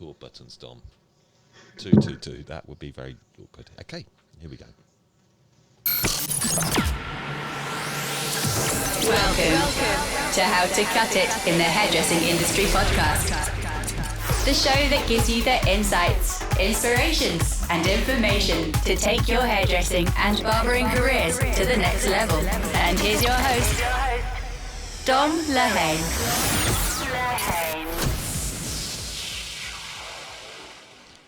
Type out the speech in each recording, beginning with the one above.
record buttons, Dom. 222. That would be very awkward. Okay, here we go. Welcome to How to Cut It in the Hairdressing Industry podcast. The show that gives you the insights, inspirations, and information to take your hairdressing and barbering careers to the next level. And here's your host, Dom Lehane.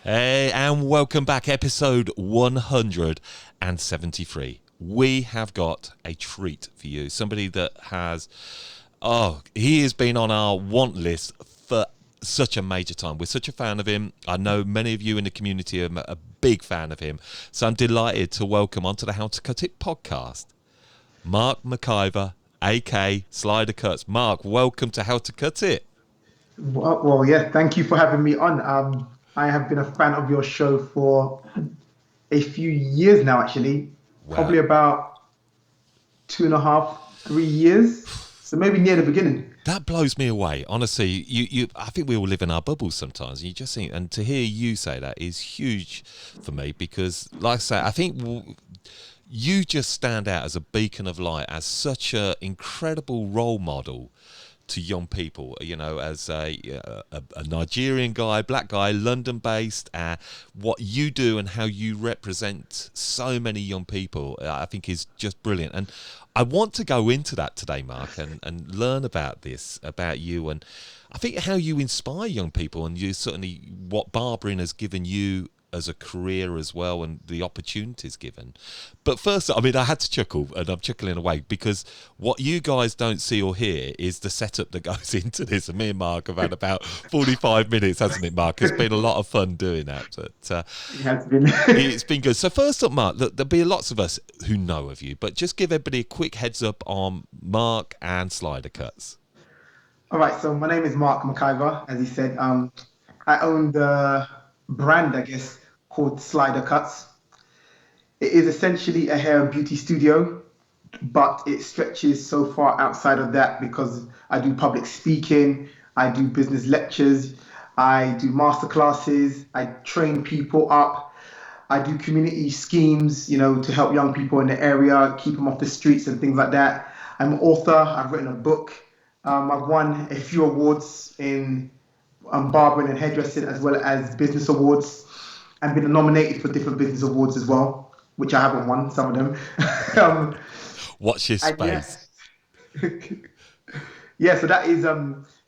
Hey, and welcome back, episode 173. We have got a treat for you. Somebody that he has been on our want list for such a major time. We're such a fan of him. I know many of you in the community are a big fan of him. So I'm delighted to welcome onto the How to Cut It podcast, Mark Maciver, aka SliderCuts. Mark, welcome to How to Cut It. Well, yeah, thank you for having me on. I have been a fan of your show for a few years now, actually. Wow. Probably about 2.5, 3 years. So maybe near the beginning. That blows me away. Honestly, I think we all live in our bubbles sometimes. You just think, and to hear you say that is huge for me because, like I say, I think you just stand out as a beacon of light, as such an incredible role model to young people, you know, as a Nigerian guy, black guy, London-based, what you do and how you represent so many young people, I think is just brilliant. And I want to go into that today, Mark, and learn about you, and I think how you inspire young people, and you certainly what barbering has given you as a career as well, and the opportunities given. But first, I mean, I had to chuckle, and I'm chuckling away because what you guys don't see or hear is the setup that goes into this. And me and Mark have had about 45 minutes, hasn't it, Mark? It's been a lot of fun doing that. But it has been. It's been good. So first up, Mark, there'll be lots of us who know of you, but just give everybody a quick heads up on Mark and SliderCuts. All right, so my name is Mark Maciver, as he said. I own the brand, I guess, called SliderCuts. It is essentially a hair and beauty studio, but it stretches so far outside of that because I do public speaking, I do business lectures, I do masterclasses, I train people up, I do community schemes, you know, to help young people in the area, keep them off the streets and things like that. I'm an author, I've written a book, I've won a few awards in barbering and hairdressing as well as business awards. I've been nominated for different business awards as well, which I haven't won, some of them. Watch your space. Yeah, so that is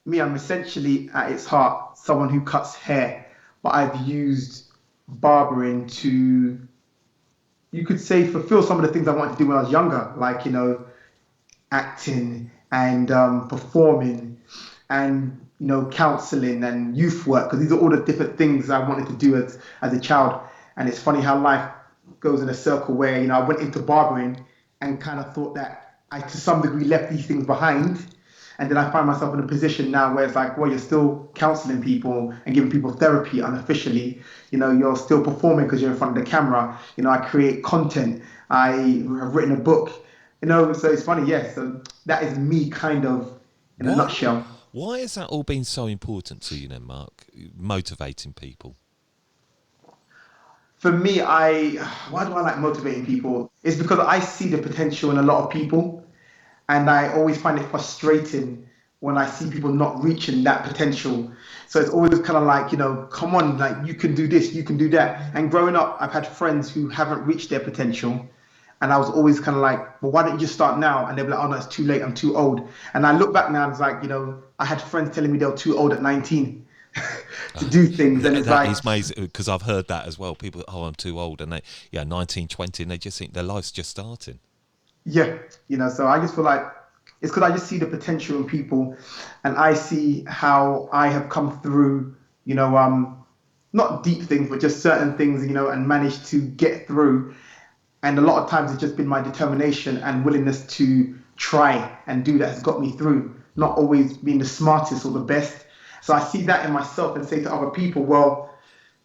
me. I'm essentially, at its heart, someone who cuts hair, but I've used barbering to, you could say, fulfill some of the things I wanted to do when I was younger, like, you know, acting and performing and, you know, counseling and youth work, because these are all the different things I wanted to do as a child. And it's funny how life goes in a circle where, you know, I went into barbering and kind of thought that I, to some degree, left these things behind. And then I find myself in a position now where it's like, well, you're still counseling people and giving people therapy unofficially. You know, you're still performing because you're in front of the camera. You know, I create content. I have written a book. You know, so it's funny, yes. So that is me kind of in a nutshell. Why has that all been so important to you then, Mark? Motivating people? For me, why do I like motivating people? It's because I see the potential in a lot of people. And I always find it frustrating when I see people not reaching that potential. So it's always kind of like, you know, come on, like you can do this, you can do that. And growing up, I've had friends who haven't reached their potential. And I was always kind of like, well, why don't you just start now? And they'd be like, oh, no, it's too late. I'm too old. And I look back now and it's like, you know, I had friends telling me they were too old at 19 to do things. And it's that like, is amazing because I've heard that as well. People, oh, I'm too old. And 19, 20, and they just think their life's just starting. Yeah, you know, so I just feel like it's because I just see the potential in people and I see how I have come through, you know, not deep things, but just certain things, you know, and managed to get through. And a lot of times it's just been my determination and willingness to try and do that has got me through, not always being the smartest or the best. So I see that in myself and say to other people, well,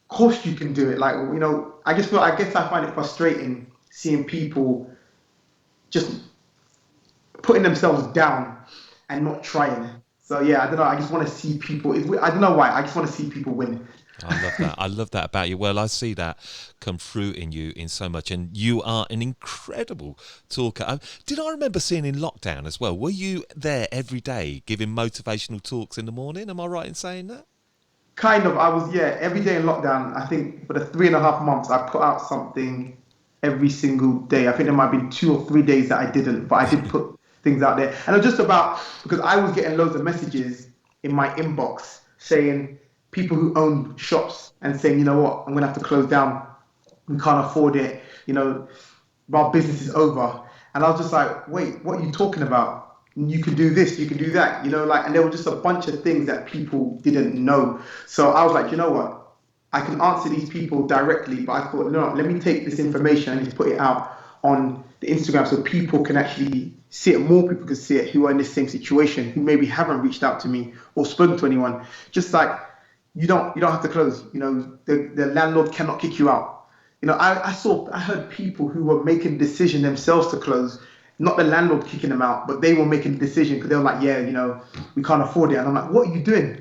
of course you can do it. Like, you know, I guess I find it frustrating seeing people just putting themselves down and not trying. So yeah, I don't know. I just want to see people. I don't know why. I just want to see people win. I love that. I love that about you. Well, I see that come through in you in so much, and you are an incredible talker. Did I remember seeing in lockdown as well? Were you there every day giving motivational talks in the morning? Am I right in saying that? Kind of. I was, yeah, every day in lockdown. I think for the 3.5 months, I put out something every single day. I think there might be 2 or 3 days that I didn't, but I did put things out there. And it was just about because I was getting loads of messages in my inbox saying people who own shops and saying, you know what, I'm gonna have to close down. We can't afford it. Our business is over. And I was just like, wait, what are you talking about? You can do this, you can do that, and there were just a bunch of things that people didn't know. So I was like, you know what? I can answer these people directly, but I thought, no, let me take this information and just put it out on the Instagram so people can actually see it. More people can see it who are in the same situation, who maybe haven't reached out to me or spoken to anyone. Just like you don't have to close. The landlord cannot kick you out. I heard people who were making the decision themselves to close, not the landlord kicking them out, but they were making the decision because they were like, yeah, we can't afford it. And I'm like, what are you doing?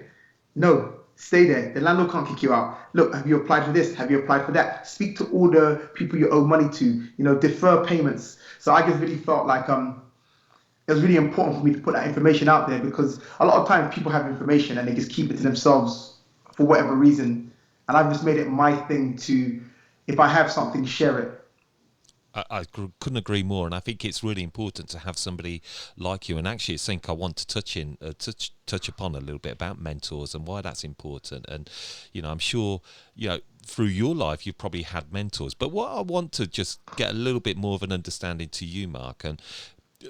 No, stay there. The landlord can't kick you out. Look, have you applied for this? Have you applied for that? Speak to all the people you owe money to, defer payments. So I just really felt like it was really important for me to put that information out there because a lot of times people have information and they just keep it to themselves for whatever reason. And I've just made it my thing to, if I have something, share it. I couldn't agree more, and I think it's really important to have somebody like you. And actually, it's something I want to touch upon a little bit about mentors and why that's important. And I'm sure through your life you've probably had mentors, but what I want to just get a little bit more of an understanding to you, Mark. And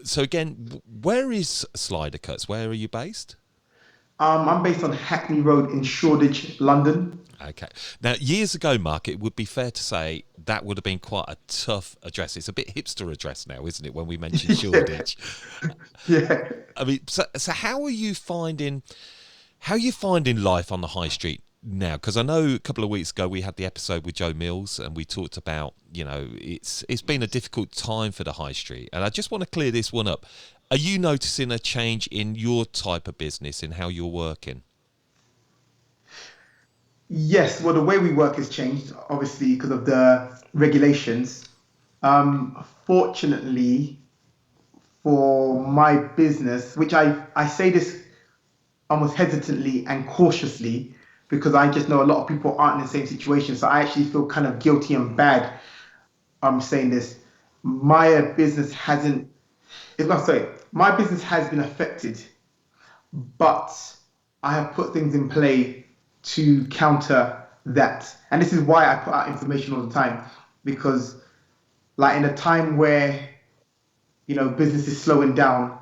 so again, where is SliderCuts? Where are you based? I'm based on Hackney Road in Shoreditch, London. Okay. Now, years ago, Mark, it would be fair to say that would have been quite a tough address. It's a bit hipster address now, isn't it, when we mention Shoreditch? Yeah. I mean, so how are you finding life on the high street now? Because I know a couple of weeks ago we had the episode with Joe Mills and we talked about, it's been a difficult time for the high street. And I just want to clear this one up. Are you noticing a change in your type of business, in how you're working? Yes, well, the way we work has changed, obviously, because of the regulations. Fortunately, for my business, which I say this almost hesitantly and cautiously, because I just know a lot of people aren't in the same situation. So I actually feel kind of guilty and bad. I'm saying this. My business hasn't, it's not sorry, my business has been affected, but I have put things in play to counter that. And this is why I put out information all the time, because like in a time where, business is slowing down,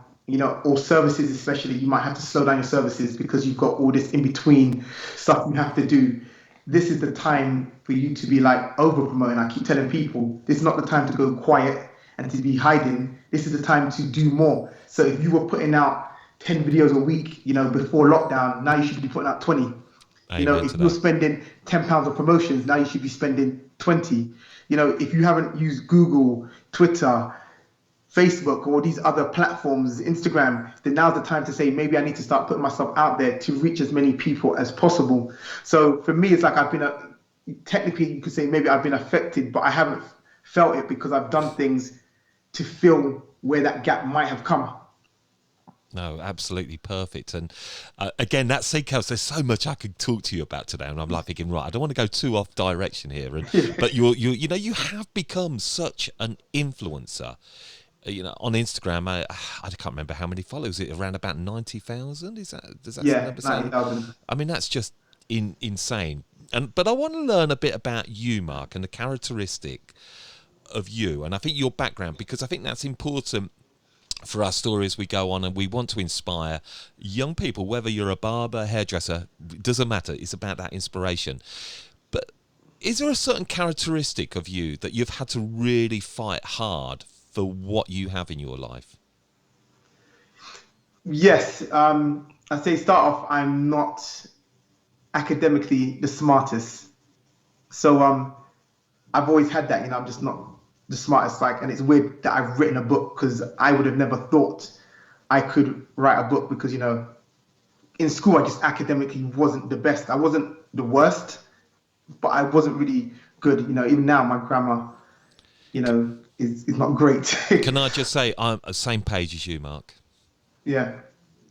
or services especially, you might have to slow down your services because you've got all this in between stuff you have to do. This is the time for you to be like over promoting. I keep telling people, this is not the time to go quiet and to be hiding. This is the time to do more. So if you were putting out 10 videos a week, before lockdown, now you should be putting out 20. If you're spending £10 on promotions, now you should be spending 20. If you haven't used Google, Twitter, Facebook, or these other platforms, Instagram, then now's the time to say, maybe I need to start putting myself out there to reach as many people as possible. So for me, it's like technically you could say maybe I've been affected, but I haven't felt it because I've done things to fill where that gap might have come. No, absolutely perfect. And again, that sequence, there's so much I could talk to you about today. And I'm like thinking, right, I don't want to go too off direction here. But you have become such an influencer. On Instagram, I can't remember how many followers. It around about 90,000. Does that number sound? 90,000. I mean, that's just insane. But I want to learn a bit about you, Mark, and the characteristic of you. And I think your background, because I think that's important for our story as we go on, and we want to inspire young people, whether you're a barber, hairdresser, it doesn't matter. It's about that inspiration. But is there a certain characteristic of you that you've had to really fight hard for what you have in your life? Yes. I'd say start off, I'm not academically the smartest. So I've always had that, I'm just not the smartest, and it's weird that I've written a book because I would have never thought I could write a book because, in school, I just academically wasn't the best. I wasn't the worst, but I wasn't really good. Even now, my grammar, is not great. Can I just say I'm the same page as you, Mark? Yeah,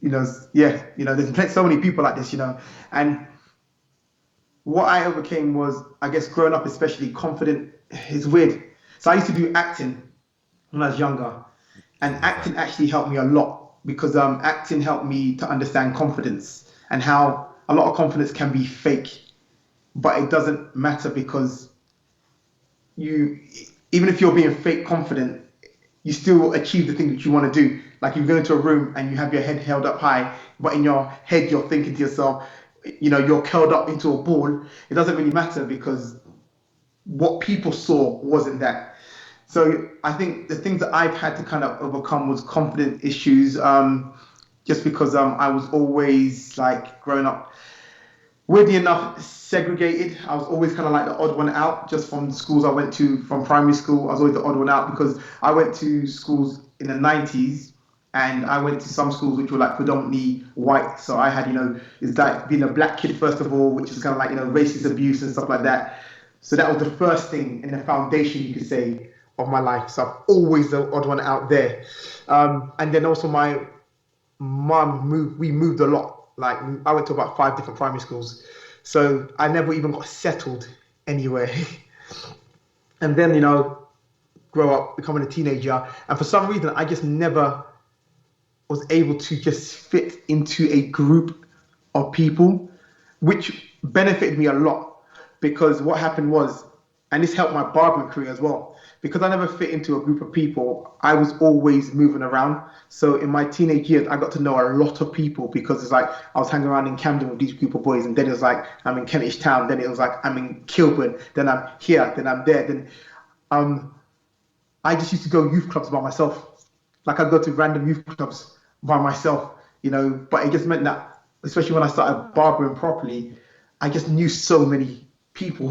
there's so many people like this, and what I overcame was, I guess, growing up, especially confident, is weird. So I used to do acting when I was younger, and acting actually helped me a lot because acting helped me to understand confidence and how a lot of confidence can be fake, but it doesn't matter because even if you're being fake confident, you still achieve the thing that you want to do. Like you go into a room and you have your head held up high, but in your head you're thinking to yourself, you're curled up into a ball. It doesn't really matter because what people saw wasn't that. So I think the things that I've had to kind of overcome was confidence issues, just because I was always like growing up, weirdly enough, segregated. I was always kind of like the odd one out just from the schools I went to from primary school. I was always the odd one out because I went to schools in the 90s and I went to some schools which were like predominantly white. So I had, it's like being a black kid, first of all, which is kind of like, racist abuse and stuff like that. So that was the first thing in the foundation, you could say, of my life. So I'm always the odd one out there. And then also my mum we moved a lot. Like I went to about 5 different primary schools. So I never even got settled anywhere. And then, grow up, becoming a teenager. And for some reason, I just never was able to just fit into a group of people, which benefited me a lot because what happened was, and this helped my barbering career as well, because I never fit into a group of people, I was always moving around. So in my teenage years, I got to know a lot of people because it's like I was hanging around in Camden with these group of boys, and then it was like I'm in Kentish Town, then it was like I'm in Kilburn, then I'm here, then I'm there, then I just used to go youth clubs by myself. Like I'd go to random youth clubs by myself, but it just meant that, especially when I started barbering properly, I just knew so many people.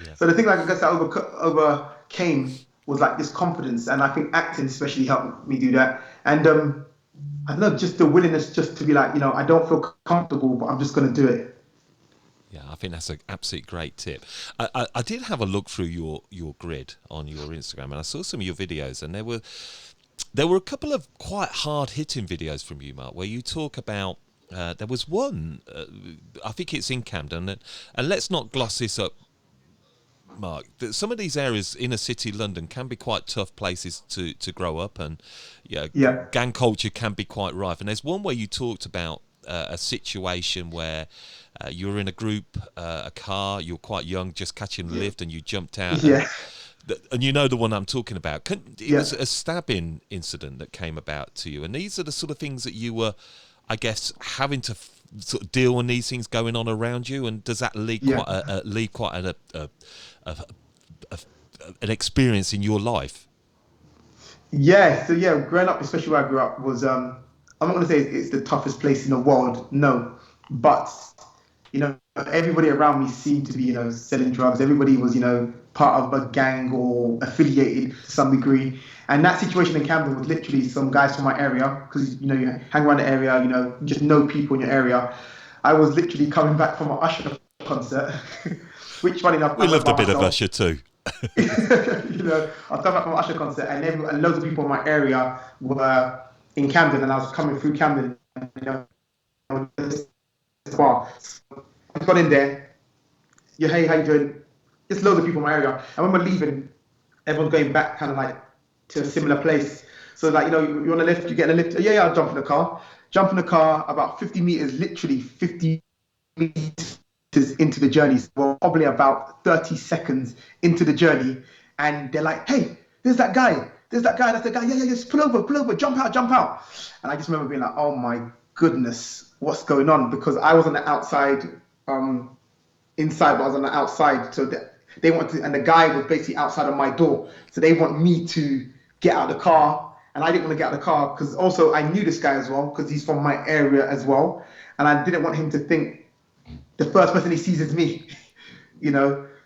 Yeah. So the thing I guess I overcame was like this confidence, and I think acting especially helped me do that. And I don't know, just the willingness just to be like, I don't feel comfortable, but I'm just going to do it. Yeah, I think that's an absolute great tip. I did have a look through your grid on your Instagram, and I saw some of your videos, and there were a couple of quite hard-hitting videos from you, Mark, where you talk about, there was one, I think it's in Camden, and let's not gloss this up, Mark, some of these areas, inner city London, can be quite tough places to grow up, and gang culture can be quite rife. And there's one where you talked about a situation where you were in a group, a car, you were quite young, just catching a lift, and you jumped out. Yeah. And you know the one I'm talking about. It was a stabbing incident that came about to you, and these are the sort of things that you were, I guess, having to sort of deal with these things going on around you. And does that leave quite an experience in your life? Yeah. So growing up, especially where I grew up, was I'm not going to say it's the toughest place in the world, no, but everybody around me seemed to be selling drugs. Everybody was part of a gang or affiliated to some degree. And that situation in Camden was literally some guys from my area, because you hang around the area, just know people in your area. I was literally coming back from an Usher concert, which funny enough, we loved a bit of Usher too. I was coming back from an Usher concert, and loads of people in my area were in Camden, and I was coming through Camden, bar. So I got in there. Yeah, hey, how you doing? Just loads of people in my area. And when we're leaving, everyone's going back kind of like to a similar place. So like, you want a lift, you get a lift. Yeah, I'll jump in the car. Jump in the car about 50 meters, literally 50 meters into the journey. So we're probably about 30 seconds into the journey. And they're like, hey, there's that guy. That's the guy. Yeah, just pull over, jump out. And I just remember being like, oh my goodness, what's going on? Because I was on the outside, inside, but I was on the outside. So they want to, and the guy was basically outside of my door. So they want me to get out of the car. And I didn't want to get out of the car because also I knew this guy as well, because he's from my area as well. And I didn't want him to think the first person he sees is me,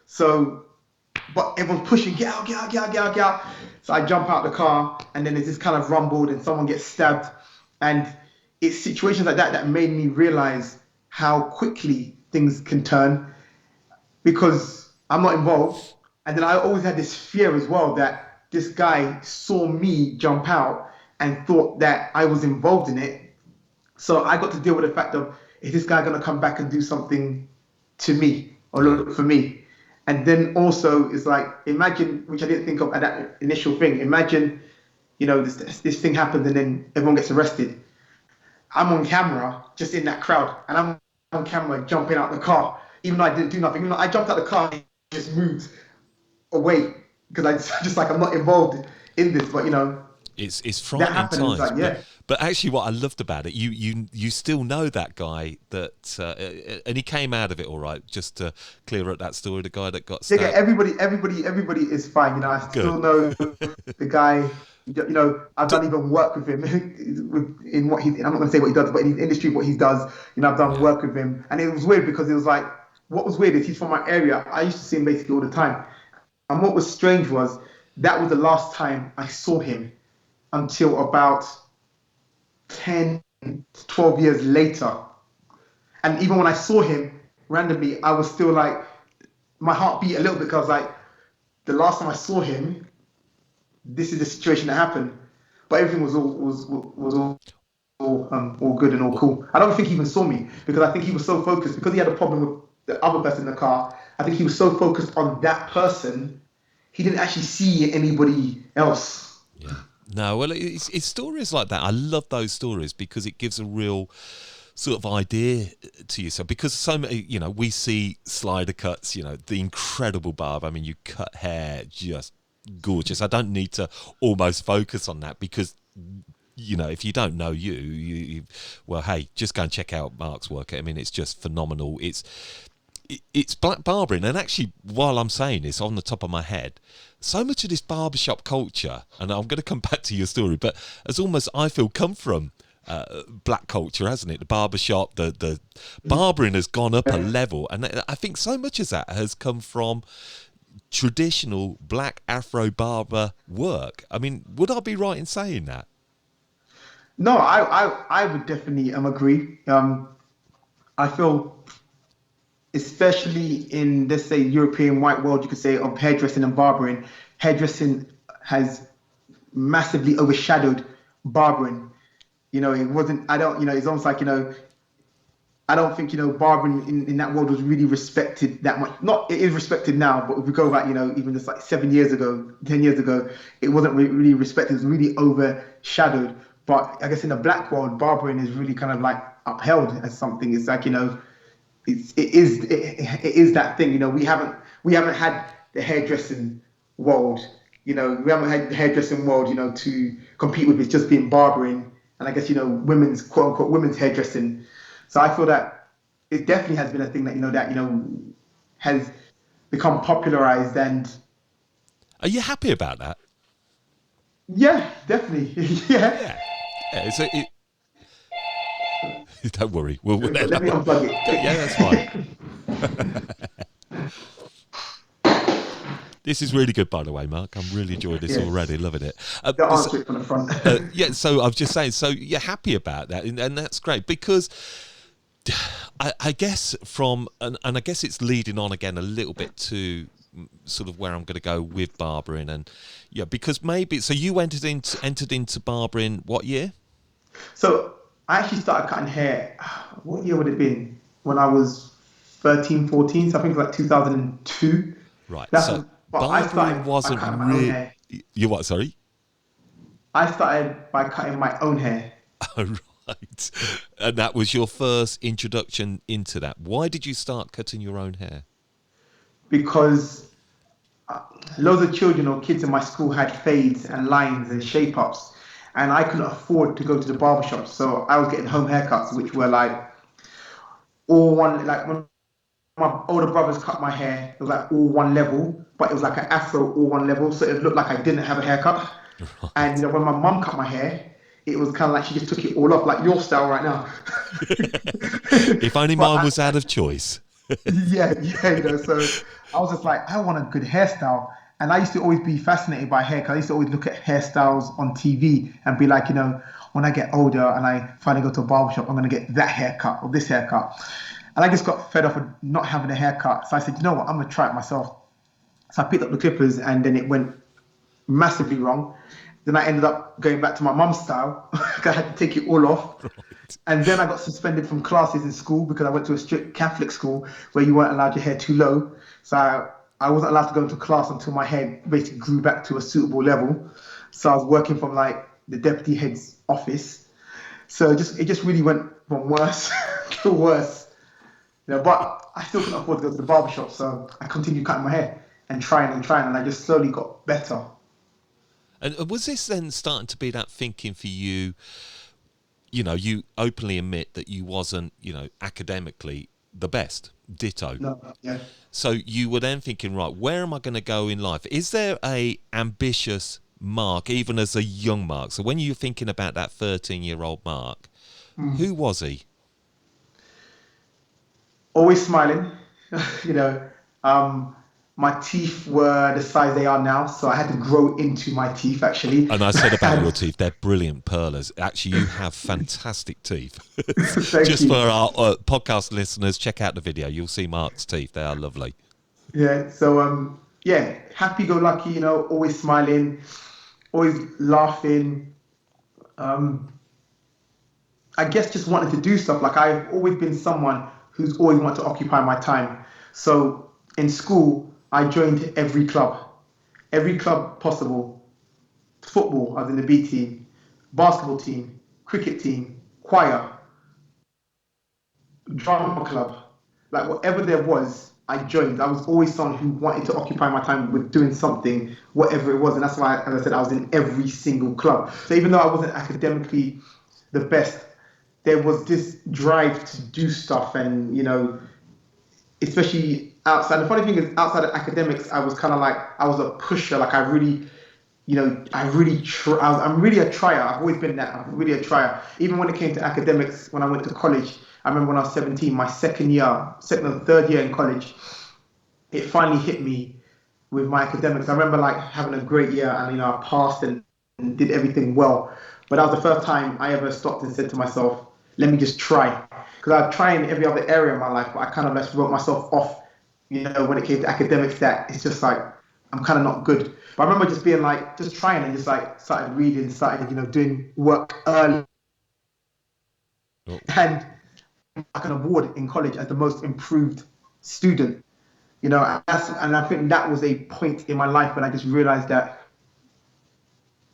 So, but everyone's pushing, get out. So I jump out the car, and then there's this kind of rumble, and someone gets stabbed. And it's situations like that that made me realize how quickly things can turn because I'm not involved. And then I always had this fear as well that this guy saw me jump out and thought that I was involved in it. So I got to deal with the fact of, is this guy going to come back and do something to me or Yeah. look for me? And then also it's like, imagine, which I didn't think of at that initial thing. Imagine, this thing happens and then everyone gets arrested. I'm on camera, just in that crowd, and I'm on camera jumping out the car, even though I didn't do nothing. Even though I jumped out the car and just moved away because I just like I'm not involved in this. But It's that frightening happened. It's times, like, yeah, but actually, what I loved about it, you still know that guy that, and he came out of it all right. Just to clear up that story, the guy that got yeah. stabbed. Everybody is fine. I Good. still know the guy. I've done even work with him in what he. I'm not going to say what he does, but in his industry, what he does. I've done work with him, and it was weird because it was like, what was weird is he's from my area. I used to see him basically all the time, and what was strange was that was the last time I saw him until about 10, 12 years later. And even when I saw him randomly, I was still like, my heart beat a little bit because like, the last time I saw him, this is the situation that happened. But everything was all good and all cool. I don't think he even saw me because I think he was so focused because he had a problem with the other person in the car. I think he was so focused on that person, he didn't actually see anybody else. Yeah. No, well, it's stories like that. I love those stories because it gives a real sort of idea to yourself. Because so many, we see SliderCuts, the incredible Barber. I mean, you cut hair just gorgeous. I don't need to almost focus on that because, if you don't know well, hey, just go and check out Mark's work. I mean, it's just phenomenal. It's black barbering, and actually, while I'm saying this on the top of my head, so much of this barbershop culture, and I'm going to come back to your story, but has almost, I feel, come from black culture, hasn't it? The barbershop, the barbering has gone up a level, and I think so much of that has come from traditional black Afro barber work. I mean, would I be right in saying that? No, I would definitely agree. I feel, especially in, let's say, European white world, you could say, of hairdressing and barbering, hairdressing has massively overshadowed barbering. It wasn't, it's almost like, I don't think, barbering in that world was really respected that much. Not, it is respected now, but if we go back, even just like 7 years ago, 10 years ago, it wasn't really respected. It was really overshadowed. But I guess in the black world, barbering is really kind of like upheld as something. It's like, it is that thing. We haven't had the hairdressing world. We haven't had the hairdressing world, to compete with. It's just been barbering, and I guess women's, quote unquote, women's hairdressing. So I feel that it definitely has been a thing that has become popularized. And Are you happy about that? yeah, definitely. Yeah. Yeah. So don't worry. Let me unplug it. Yeah, that's fine. This is really good, by the way, Mark. I'm really enjoying this already, loving it. The answer from the front. Yeah, so I was just saying, so you're happy about that, and that's great because I guess and I guess it's leading on again a little bit to sort of where I'm going to go with barbering, and because maybe so you entered into barbering what year? So I actually started cutting hair. What year would it have been? When I was 13, 14. So I think it was like 2002. Right. But Barbering wasn't really. You what? Sorry. I started by cutting my own hair. Oh, right. And that was your first introduction into that. Why did you start cutting your own hair? Because loads of children or kids in my school had fades and lines and shape-ups, and I couldn't afford to go to the barbershop, so I was getting home haircuts, which were like all one, like when my older brothers cut my hair, it was like all one level, but it was like an afro all one level, so it looked like I didn't have a haircut. Right. And when my mum cut my hair, it was kind of like she just took it all off, like your style right now. If only mine was out of choice. yeah. So I was just like, I want a good hairstyle. And I used to always be fascinated by hair because I used to always look at hairstyles on TV and be like, when I get older and I finally go to a barbershop, I'm going to get that haircut or this haircut. And I just got fed up with not having a haircut. So I said, you know what, I'm going to try it myself. So I picked up the clippers and then it went massively wrong. Then I ended up going back to my mum's style. I had to take it all off. Right. And then I got suspended from classes in school because I went to a strict Catholic school where you weren't allowed your hair too low. So I wasn't allowed to go into class until my hair basically grew back to a suitable level. So I was working from like the deputy head's office. So it just really went from worse to worse. But I still couldn't afford to go to the barbershop, so I continued cutting my hair and trying, and I just slowly got better. And was this then starting to be that thinking for you? You openly admit that you wasn't, academically the best. Ditto. No, yeah. So you were then thinking, right, where am I going to go in life? Is there a ambitious Mark, even as a young Mark? So when you're thinking about that 13-year-old Mark, who was he? Always smiling. you know, my teeth were the size they are now, so I had to grow into my teeth actually. And I said about your teeth, they're brilliant pearlers. Actually, you have fantastic teeth. Just you. for our podcast listeners, check out the video. You'll see Mark's teeth. They are lovely. Yeah. So happy-go-lucky. Always smiling, always laughing. I guess just wanted to do stuff. Like I've always been someone who's always wanted to occupy my time. So in school, I joined every club possible. Football, I was in the B team, basketball team, cricket team, choir, drama club. Like whatever there was, I joined. I was always someone who wanted to occupy my time with doing something, whatever it was. And that's why, as I said, I was in every single club. So even though I wasn't academically the best, there was this drive to do stuff and, especially outside. The funny thing is, outside of academics, I was kind of like, I was a pusher. Like I'm really a trier. I've always been that. I'm really a trier. Even when it came to academics, when I went to college, I remember when I was 17, my third year in college, it finally hit me with my academics. I remember like having a great year and, I passed and did everything well. But that was the first time I ever stopped and said to myself, let me just try. Because I'd try in every other area of my life, but I kind of just wrote myself off, when it came to academics, that it's just like, I'm kind of not good. But I remember just being like, just trying and just like started reading, doing work early. Oh. And like an award in college as the most improved student, and I think that was a point in my life when I just realized that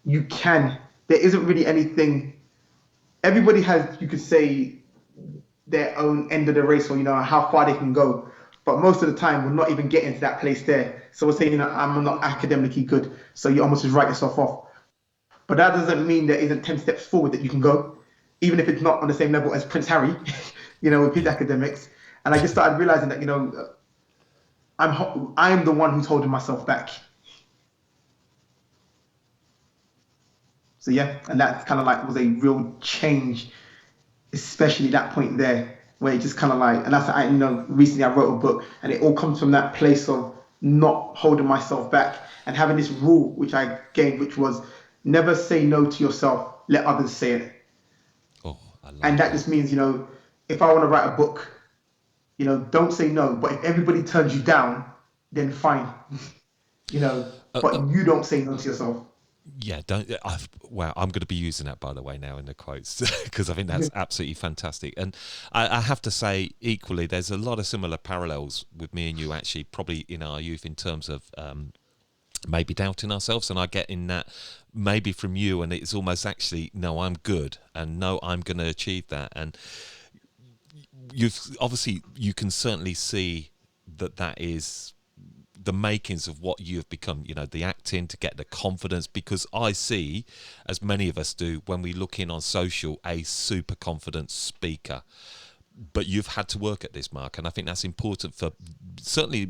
there isn't really anything, everybody has, you could say, their own end of the race or, how far they can go. But most of the time, we're not even getting to that place there. So we're saying, I'm not academically good. So you almost just write yourself off. But that doesn't mean there isn't 10 steps forward that you can go, even if it's not on the same level as Prince Harry, with his academics. And I just started realizing that, I'm the one who's holding myself back. So yeah, and that kind of like was a real change, especially that point there. Where it just kind of like, and that's, recently I wrote a book and it all comes from that place of not holding myself back and having this rule, which I gained, which was never say no to yourself, let others say it. Oh, I love and that just means, if I want to write a book, don't say no, but if everybody turns you down, then fine, but you don't say no to yourself. Yeah, wow, I'm going to be using that, by the way, now in the quotes, because I think that's absolutely fantastic. And I have to say, equally, there's a lot of similar parallels with me and you, actually, probably in our youth, in terms of maybe doubting ourselves. And I get in that maybe from you, and it's almost actually, no, I'm good, and no, I'm going to achieve that. And you can certainly see that is the makings of what you have become, the acting, to get the confidence, because I see, as many of us do, when we look in on social, a super confident speaker. But you've had to work at this, Mark, and I think that's important for certainly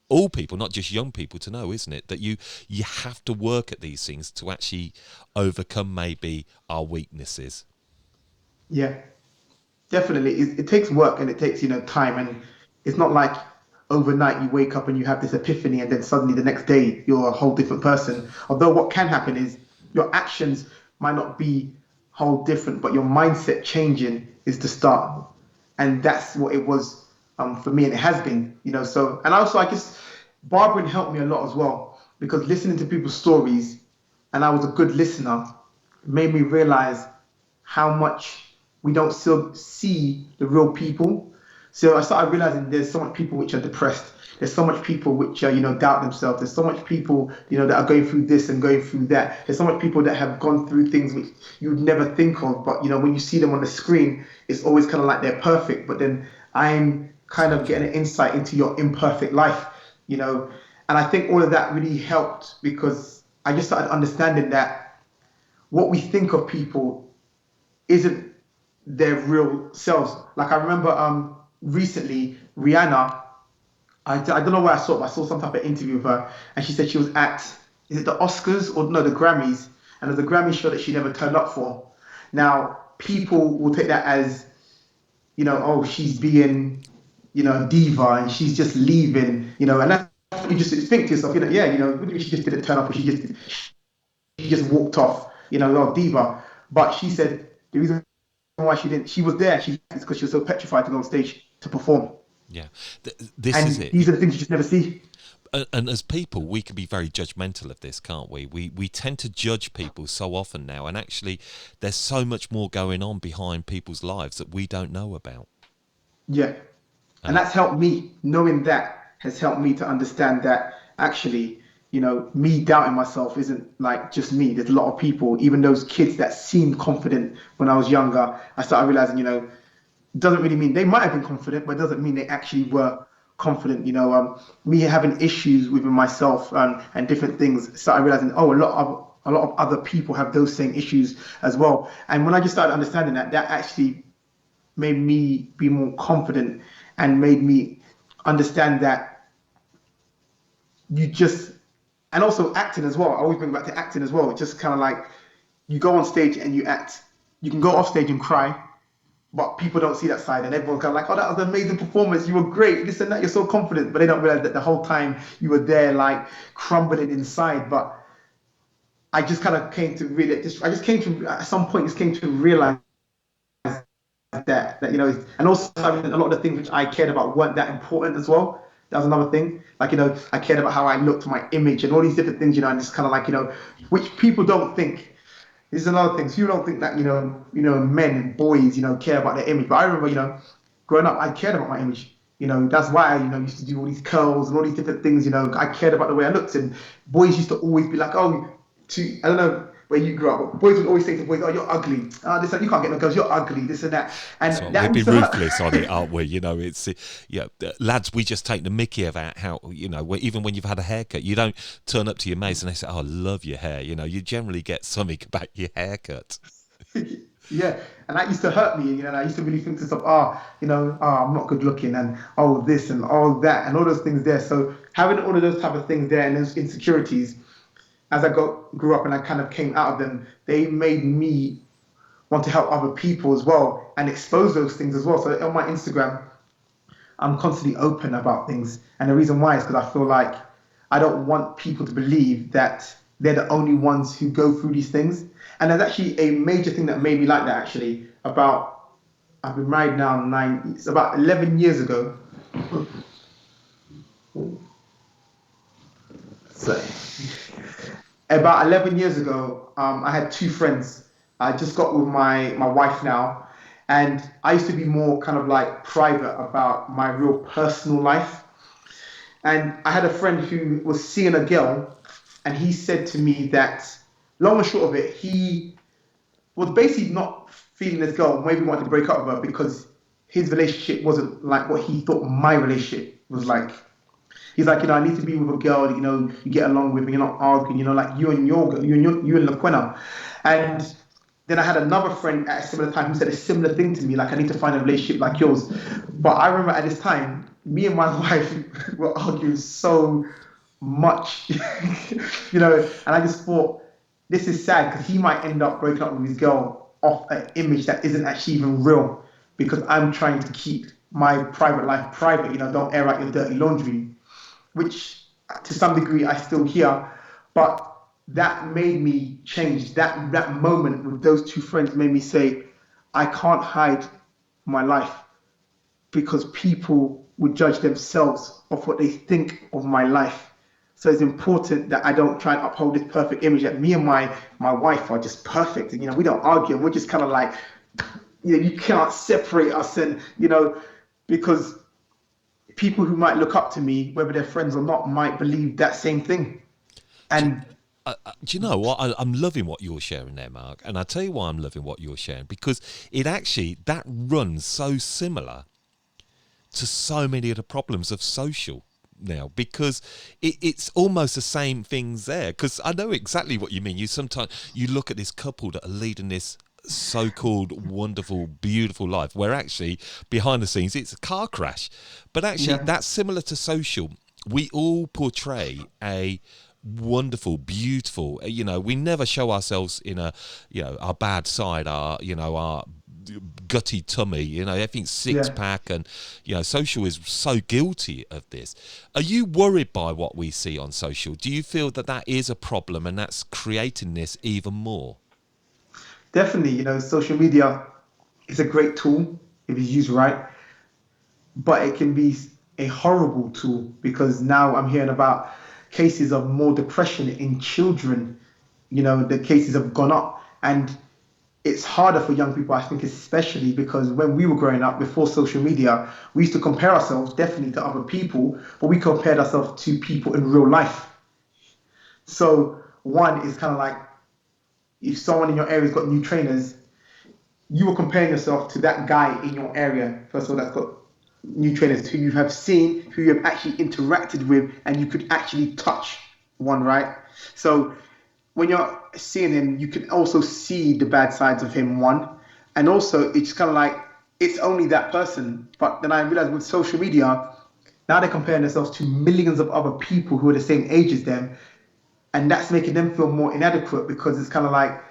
all people, not just young people, to know, isn't it? That you have to work at these things to actually overcome maybe our weaknesses. Yeah, definitely. It takes work and it takes, time, and it's not like overnight you wake up and you have this epiphany, and then suddenly the next day you're a whole different person. Although what can happen is your actions might not be whole different, but your mindset changing is the start. And that's what it was for me, and it has been, So, and also I guess barbering helped me a lot as well, because listening to people's stories, and I was a good listener, made me realize how much we don't still see the real people. So I started realizing there's so much people which are depressed. There's so much people which are, doubt themselves. There's so much people, that are going through this and going through that. There's so much people that have gone through things which you would never think of. But, when you see them on the screen, it's always kind of like they're perfect. But then I'm kind of getting an insight into your imperfect life, And I think all of that really helped, because I just started understanding that what we think of people isn't their real selves. Like I remember recently, Rihanna, I don't know where I saw it, but I saw some type of interview with her, and she said she was at, is it the Oscars or no, the Grammys, and it was a Grammy show that she never turned up for. Now, people will take that as, oh, she's being, a diva, and she's just leaving, and that's what you just think to yourself, what do you mean she just didn't turn up, or she just walked off, oh, diva. But she said the reason why she was there, it's because she was so petrified to go on stage to perform. Yeah, this and is it. These are the things you just never see. And as people, we can be very judgmental of this, can't we? We tend to judge people so often now, and actually there's so much more going on behind people's lives that we don't know about. Yeah, and that's helped me. Knowing that has helped me to understand that actually, me doubting myself isn't like just me. There's a lot of people, even those kids that seemed confident when I was younger. I started realizing, doesn't really mean they might have been confident, but it doesn't mean they actually were confident. Me having issues within myself and different things, started realizing, a lot of other people have those same issues as well. And when I just started understanding that actually made me be more confident, and made me understand that and also acting as well. I always bring back to acting as well. It's just kind of like you go on stage and you act. You can go off stage and cry, but people don't see that side, and everyone's kind of like, oh, that was an amazing performance. You were great. This and that. You're so confident, but they don't realize that the whole time you were there, like crumbling inside. But I just kind of came to really, at some point, just came to realize that and also having a lot of the things which I cared about weren't that important as well. That was another thing. Like, I cared about how I looked, my image, and all these different things, and just kind of like, which people don't think. This is another thing. So you don't think that, men and boys, care about their image. But I remember, growing up, I cared about my image. That's why I, used to do all these curls and all these different things. I cared about the way I looked. And boys used to always be like, I don't know where you grew up, but boys would always say to boys, oh, you're ugly. You can't get no girls, you're ugly, this and that. And so that we'd be ruthless on it, aren't we? It's lads, we just take the mickey about how, even when you've had a haircut, you don't turn up to your mates and they say, oh, I love your hair. You generally get something about your haircut. Yeah, and that used to hurt me, and I used to really think to myself, I'm not good looking, and this and all that, and all those things there. So having all of those type of things there, and those insecurities, as I grew up and I kind of came out of them, they made me want to help other people as well and expose those things as well. So on my Instagram, I'm constantly open about things. And the reason why is because I feel like I don't want people to believe that they're the only ones who go through these things. And there's actually a major thing that made me like that, actually. I've been married now it's about 11 years ago. So, about 11 years ago, I had two friends. I just got with my wife now, and I used to be more kind of like private about my real personal life. And I had a friend who was seeing a girl, and he said to me that, long and short of it, he was basically not feeling this girl, maybe wanted to break up with her because his relationship wasn't like what he thought my relationship was like. He's like, I need to be with a girl, you get along with, and you're not arguing, like you and LaQuena. And then I had another friend at a similar time who said a similar thing to me, like, I need to find a relationship like yours. But I remember at this time, me and my wife were arguing so much, and I just thought, this is sad because he might end up breaking up with his girl off an image that isn't actually even real, because I'm trying to keep my private life private. Don't air out your dirty laundry, which to some degree I still hear, but that made me change. That moment with those two friends made me say, I can't hide my life because people would judge themselves of what they think of my life. So it's important that I don't try and uphold this perfect image that me and my wife are just perfect. And, we don't argue. We're just kind of like, you can't separate us. And, because people who might look up to me, whether they're friends or not, might believe that same thing. And do you know what? I'm loving what you're sharing there, Mark. And I'll tell you why I'm loving what you're sharing, because it actually, that runs so similar to so many of the problems of social now, because it's almost the same things there. Because I know exactly what you mean. You look at this couple that are leading this so-called wonderful, beautiful life, where actually behind the scenes it's a car crash. But actually, that's similar to social. We all portray a wonderful, beautiful. We never show ourselves in our bad side, our gutty tummy, everything's six pack, and social is so guilty of this. Are you worried by what we see on social? Do you feel that is a problem and that's creating this even more? Definitely, social media is a great tool if it's used right, but it can be a horrible tool because now I'm hearing about cases of more depression in children. The cases have gone up, and it's harder for young people, I think, especially because when we were growing up before social media, we used to compare ourselves definitely to other people, but we compared ourselves to people in real life. So one is kind of like, if someone in your area's got new trainers, you were comparing yourself to that guy in your area, first of all, that's got new trainers who you have seen, who you have actually interacted with, and you could actually touch one, right? So when you're seeing him, you can also see the bad sides of him, one. And also, it's kind of like, it's only that person. But then I realized with social media, now they're comparing themselves to millions of other people who are the same age as them. And that's making them feel more inadequate because it's kind of like,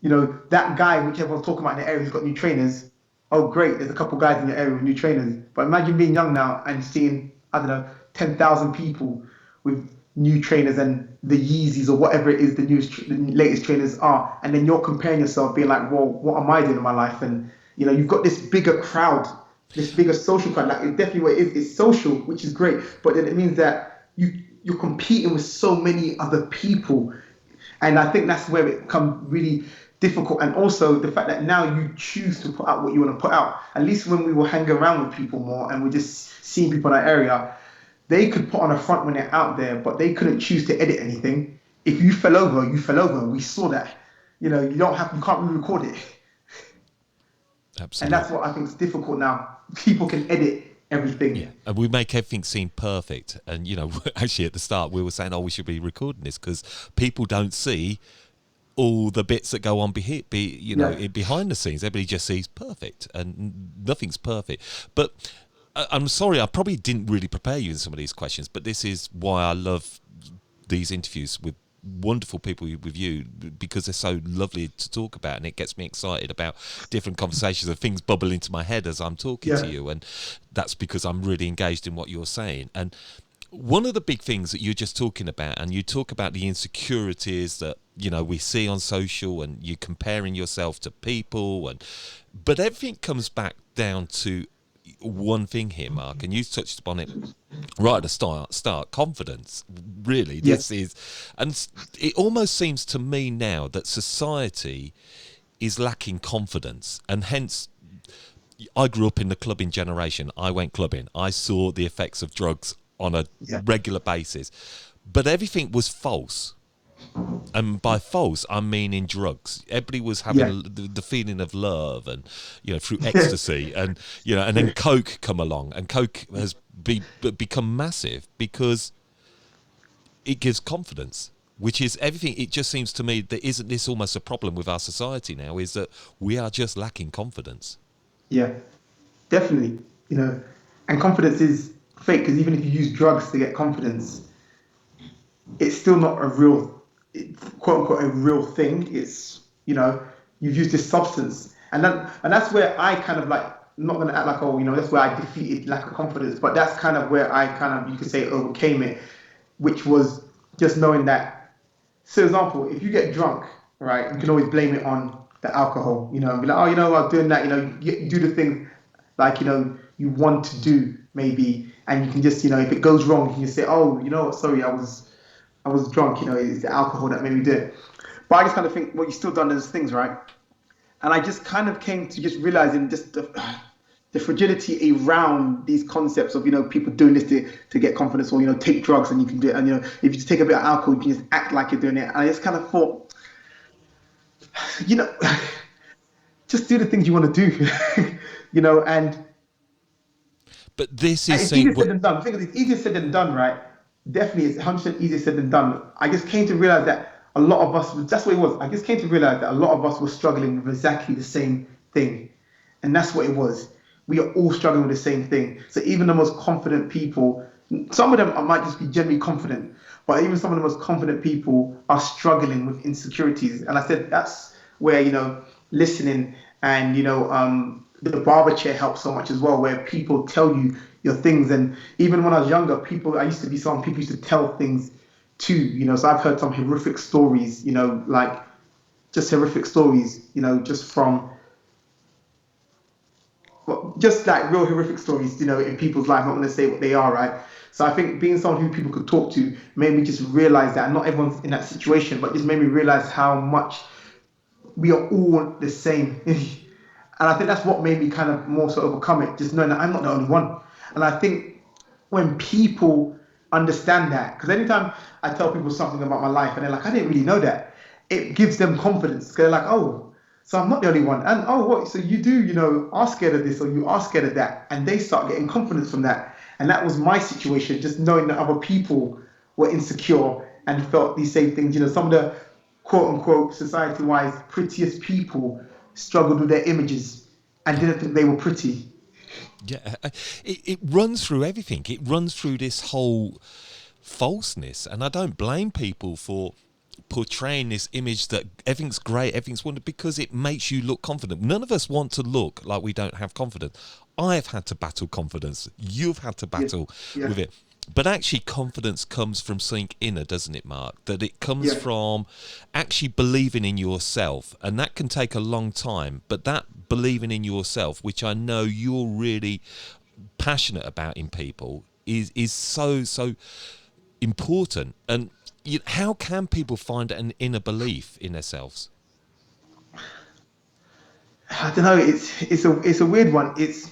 that guy, which everyone's talking about in the area, who's got new trainers. Oh, great, there's a couple guys in the area with new trainers. But imagine being young now and seeing, 10,000 people with new trainers and the Yeezys or whatever it is the latest trainers are, and then you're comparing yourself, being like, well, what am I doing in my life? And you've got this bigger crowd, this bigger social crowd. Like, it's definitely what it is. It's social, which is great, but then it means that you're competing with so many other people, and I think that's where it becomes really difficult. And also the fact that now you choose to put out what you want to put out. At least when we were hanging around with people more and we're just seeing people in our area, they could put on a front when they're out there, but they couldn't choose to edit anything. If you fell over, you fell over. We saw that. You can't re-record it. Absolutely. And that's what I think is difficult now. People can edit everything. Yeah, and we make everything seem perfect. And, actually at the start we were saying, we should be recording this because people don't see all the bits that go on behind the scenes. Everybody just sees perfect, and nothing's perfect. But I'm sorry, I probably didn't really prepare you in some of these questions, but this is why I love these interviews with wonderful people with you, because they're so lovely to talk about, and it gets me excited about different conversations and things bubble into my head as I'm talking to you, and that's because I'm really engaged in what you're saying. And one of the big things that you're just talking about, and you talk about the insecurities that we see on social, and you're comparing yourself to people, but everything comes back down to one thing here, Mark, and you touched upon it right at the start, confidence. Really, this is, and it almost seems to me now that society is lacking confidence, and hence I grew up in the clubbing generation. I went clubbing. I saw the effects of drugs on a regular basis, but everything was false. And by false, I mean in drugs. Everybody was having the feeling of love, and through ecstasy, and and then Coke come along, and Coke has become massive because it gives confidence, which is everything. It just seems to me that isn't this almost a problem with our society now? Is that we are just lacking confidence? Yeah, definitely. And confidence is fake, because even if you use drugs to get confidence, it's still not a real, quote unquote, a real thing. It's, you've used this substance, and that's where I kind of like I'm not gonna act like, oh, that's where I defeated lack of confidence, but that's kind of where I kind of, you could say, overcame it, which was just knowing that. So, example, if you get drunk, right, you can always blame it on the alcohol, and be like, oh, I was doing that, you do the thing like, you want to do maybe, and you can just, if it goes wrong, you can just say, oh, what, sorry, I was drunk, it's the alcohol that made me do it. But I just kind of think, well, you still done those things, right? And I just kind of came to just realizing just the fragility around these concepts of, people doing this to get confidence, or, take drugs and you can do it. And, if you just take a bit of alcohol, you can just act like you're doing it. And I just kind of thought, just do the things you want to do, and but this is it's easier said than done. I think it's easier said than done, right? Definitely, it's 100% easier said than done. I just came to realize that a lot of us, that's what it was. I just came to realize that a lot of us were struggling with exactly the same thing. And that's what it was. We are all struggling with the same thing. So even the most confident people, some of them might just be generally confident, but even some of the most confident people are struggling with insecurities. And I said that's where, listening and, the barber chair helps so much as well, where people tell you your things. And even when I was younger, I used to be someone people used to tell things to, so I've heard some horrific stories, like just horrific stories, just from, well, just like real horrific stories, in people's life. I'm not going to say what they are, right? So I think being someone who people could talk to made me just realize that not everyone's in that situation, but just made me realize how much we are all the same. And I think that's what made me kind of more so overcome it, just knowing that I'm not the only one. And I think when people understand that, because anytime I tell people something about my life and they're like, I didn't really know that, it gives them confidence. Because they're like, oh, so I'm not the only one. And oh, what? So you do, are scared of this or you are scared of that. And they start getting confidence from that. And that was my situation, just knowing that other people were insecure and felt these same things. Some of the quote unquote society-wise prettiest people struggled with their images and didn't think they were pretty. Yeah, it runs through everything. It runs through this whole falseness. And I don't blame people for portraying this image that everything's great, everything's wonderful, because it makes you look confident. None of us want to look like we don't have confidence. I've had to battle confidence. You've had to battle with it. But actually, confidence comes from something inner, doesn't it, Mark? That it comes from actually believing in yourself. And that can take a long time. But that believing in yourself, which I know you're really passionate about in people, is so important. And how can people find an inner belief in themselves? I don't know. It's a weird one. It's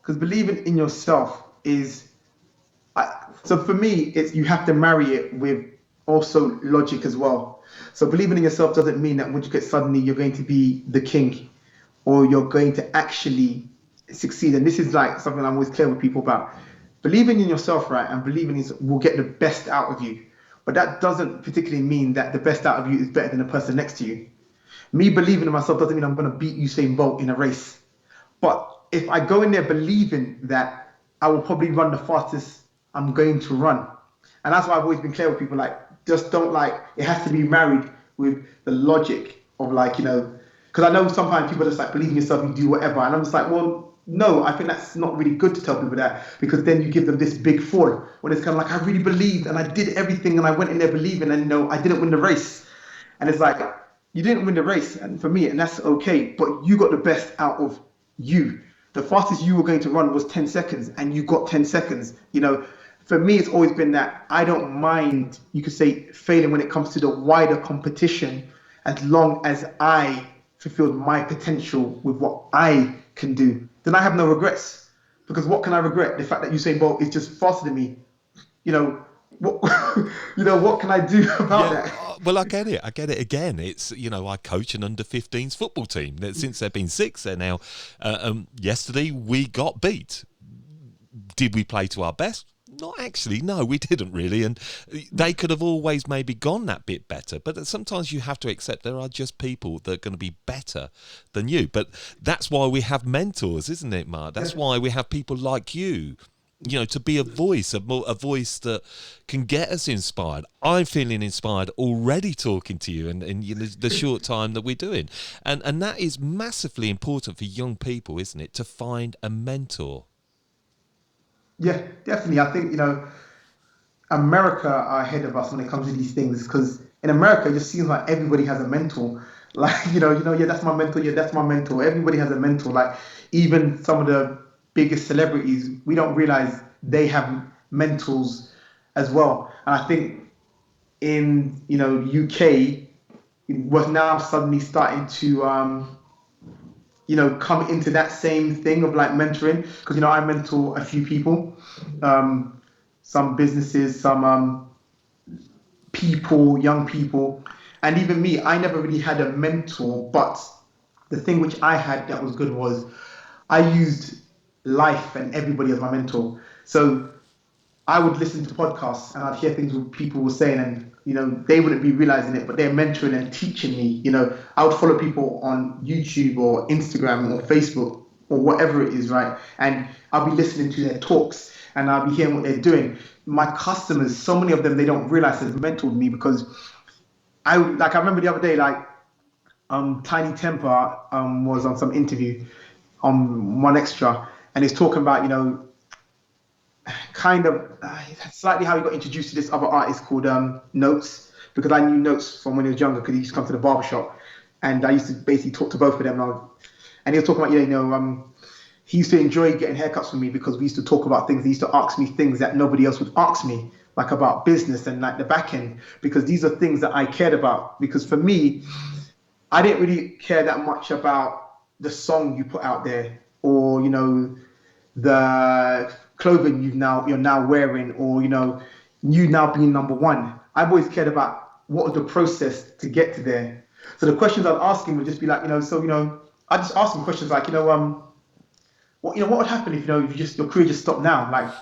because believing in yourself is. So for me, it's you have to marry it with also logic as well. So believing in yourself doesn't mean that once you get suddenly you're going to be the king, or you're going to actually succeed. And this is like something I'm always clear with people about. Believing in yourself, right, and believing will get the best out of you. But that doesn't particularly mean that the best out of you is better than the person next to you. Me believing in myself doesn't mean I'm going to beat Usain Bolt in a race. But if I go in there believing that I will probably run the fastest I'm going to run. And that's why I've always been clear with people, like, just don't it has to be married with the logic of because I know sometimes people just believe in yourself, you do whatever. And I'm just like, well, no, I think that's not really good to tell people that, because then you give them this big fall when it's kind of like, I really believed and I did everything and I went in there believing and I didn't win the race. And it's like, you didn't win the race, and for me, and that's okay, but you got the best out of you. The fastest you were going to run was 10 seconds and you got 10 seconds, For me, it's always been that I don't mind, you could say, failing when it comes to the wider competition, as long as I fulfilled my potential with what I can do. Then I have no regrets. Because what can I regret? The fact that Usain Bolt is just faster than me. What can I do about that? Well, I get it again. It's, I coach an under-15s football team. Since they've been 6, they're now, yesterday we got beat. Did we play to our best? Not actually, no, we didn't really, and they could have always maybe gone that bit better, but sometimes you have to accept there are just people that are going to be better than you. But that's why we have mentors, isn't it, Mark? That's why we have people like you to be a voice, a voice that can get us inspired. I'm feeling inspired already talking to you, and the short time that we're doing, and that is massively important for young people, isn't it, to find a mentor? Yeah, definitely. I think, America are ahead of us when it comes to these things because in America it just seems like everybody has a mentor. Like, yeah, that's my mentor. Yeah, that's my mentor. Everybody has a mentor. Like, even some of the biggest celebrities, we don't realize they have mentors as well. And I think in, UK, was now suddenly starting to, come into that same thing of like mentoring because, I mentor a few people, some businesses, some people, young people, and even me. I never really had a mentor, but the thing which I had that was good was I used life and everybody as my mentor. So I would listen to podcasts and I'd hear things what people were saying, and they wouldn't be realizing it, but they're mentoring and teaching me. I would follow people on YouTube or Instagram or Facebook or whatever it is, right? And I'll be listening to their talks and I'll be hearing what they're doing. My customers, so many of them, they don't realize they've mentored me because I remember the other day, like Tiny Temper was on some interview on One Extra, and he's talking about kind of slightly how he got introduced to this other artist called Notes, because I knew Notes from when he was younger because he used to come to the barber shop, and I used to basically talk to both of them. And he was talking about he used to enjoy getting haircuts from me because we used to talk about things. He used to ask me things that nobody else would ask me, like about business and like the back end, because these are things that I cared about. Because for me, I didn't really care that much about the song you put out there, or the clothing you're now wearing, or you now being number one. I've always cared about what was the process to get to there. So the questions I'd ask him would just be like, I just ask him questions like, what would happen if if your career just stopped now? Like,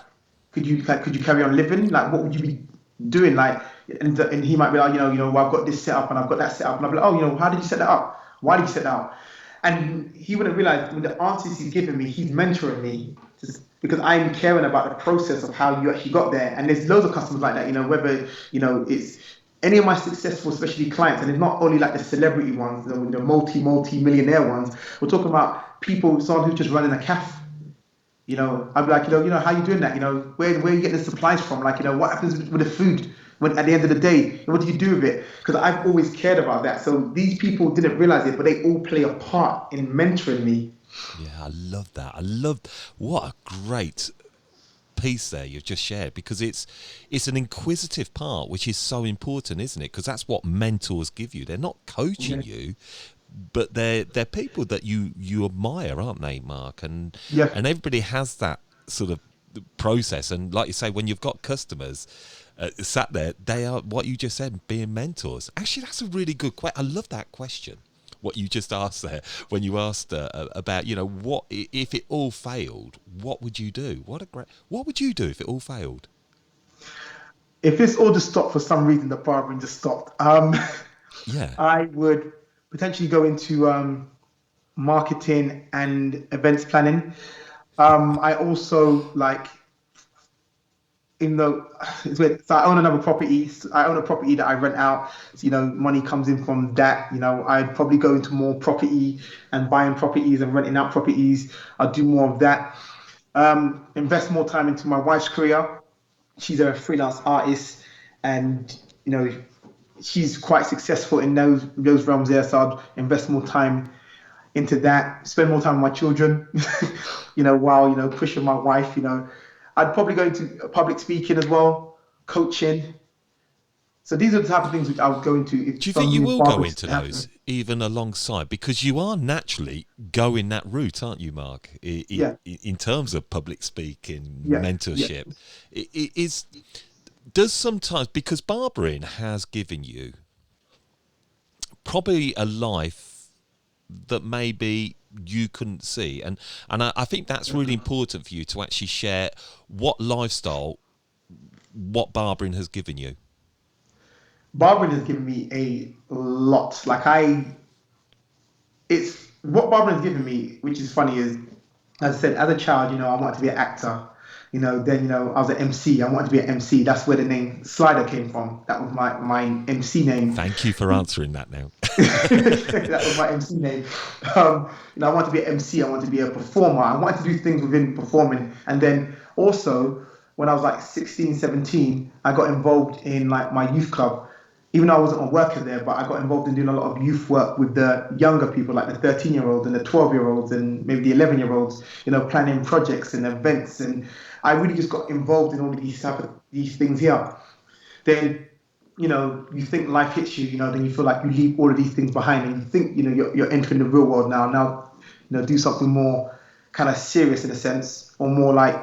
could you carry on living? Like, what would you be doing? Like, and he might be like, well, I've got this set up and I've got that set up, and I'll be like, oh, how did you set that up? Why did you set that up? And he wouldn't realize with the answers he's giving me, he's mentoring me just because I'm caring about the process of how you actually got there. And there's loads of customers like that, whether, it's any of my successful, especially clients, and it's not only like the celebrity ones, the multi-millionaire ones. We're talking about people, someone who's just running a cafe. I'd be like, how you doing that? Where are you getting the supplies from? Like, what happens with the food when at the end of the day? What do you do with it? Because I've always cared about that. So these people didn't realize it, but they all play a part in mentoring me. Yeah, I love that. What a great piece there you've just shared, because it's an inquisitive part, which is so important, isn't it? Because that's what mentors give you. They're not coaching you, but they're people that you admire, aren't they, Mark? And everybody has that sort of process. And like you say, when you've got customers sat there, they are what you just said, being mentors. Actually, that's a really good question. I love that question. What you just asked there, when you asked about, what if it all failed? What would you do? What would you do if it all failed? If this all just stopped for some reason, the barbering just stopped. Yeah. I would potentially go into marketing and events planning. I also like it's weird. So I own another property. I own a property that I rent out. So, money comes in from that. I'd probably go into more property and buying properties and renting out properties. I'll do more of that. Invest more time into my wife's career. She's a freelance artist, and she's quite successful in those realms there. So I'd invest more time into that. Spend more time with my children. While pushing my wife. I'd probably go into public speaking as well, coaching. So these are the type of things which I would go into. If Do you think you will go into happen. those even alongside? Because you are naturally going that route, aren't you, Mark? In terms of public speaking, mentorship. Does sometimes, because barbering has given you probably a life that maybe you couldn't see, and I think that's really important for you to actually share what barbering has given you. Barbering has given me a lot. It's what barbering has given me, which is funny, is as I said, as a child, I wanted to be an actor. Then I was an MC. I wanted to be an MC. That's where the name Slider came from. That was my MC name. Thank you for answering that now. That was my MC name. I wanted to be an MC. I wanted to be a performer. I wanted to do things within performing. And then also, when I was like 16, 17, I got involved in like my youth club. Even though I wasn't a worker there, but I got involved in doing a lot of youth work with the younger people, like the 13-year-olds and the 12-year-olds and maybe the 11-year-olds, planning projects and events. And I really just got involved in all of these things here. Then, you think life hits you, then you feel like you leave all of these things behind and you think, you're entering the real world now. Now, do something more kind of serious in a sense, or more like,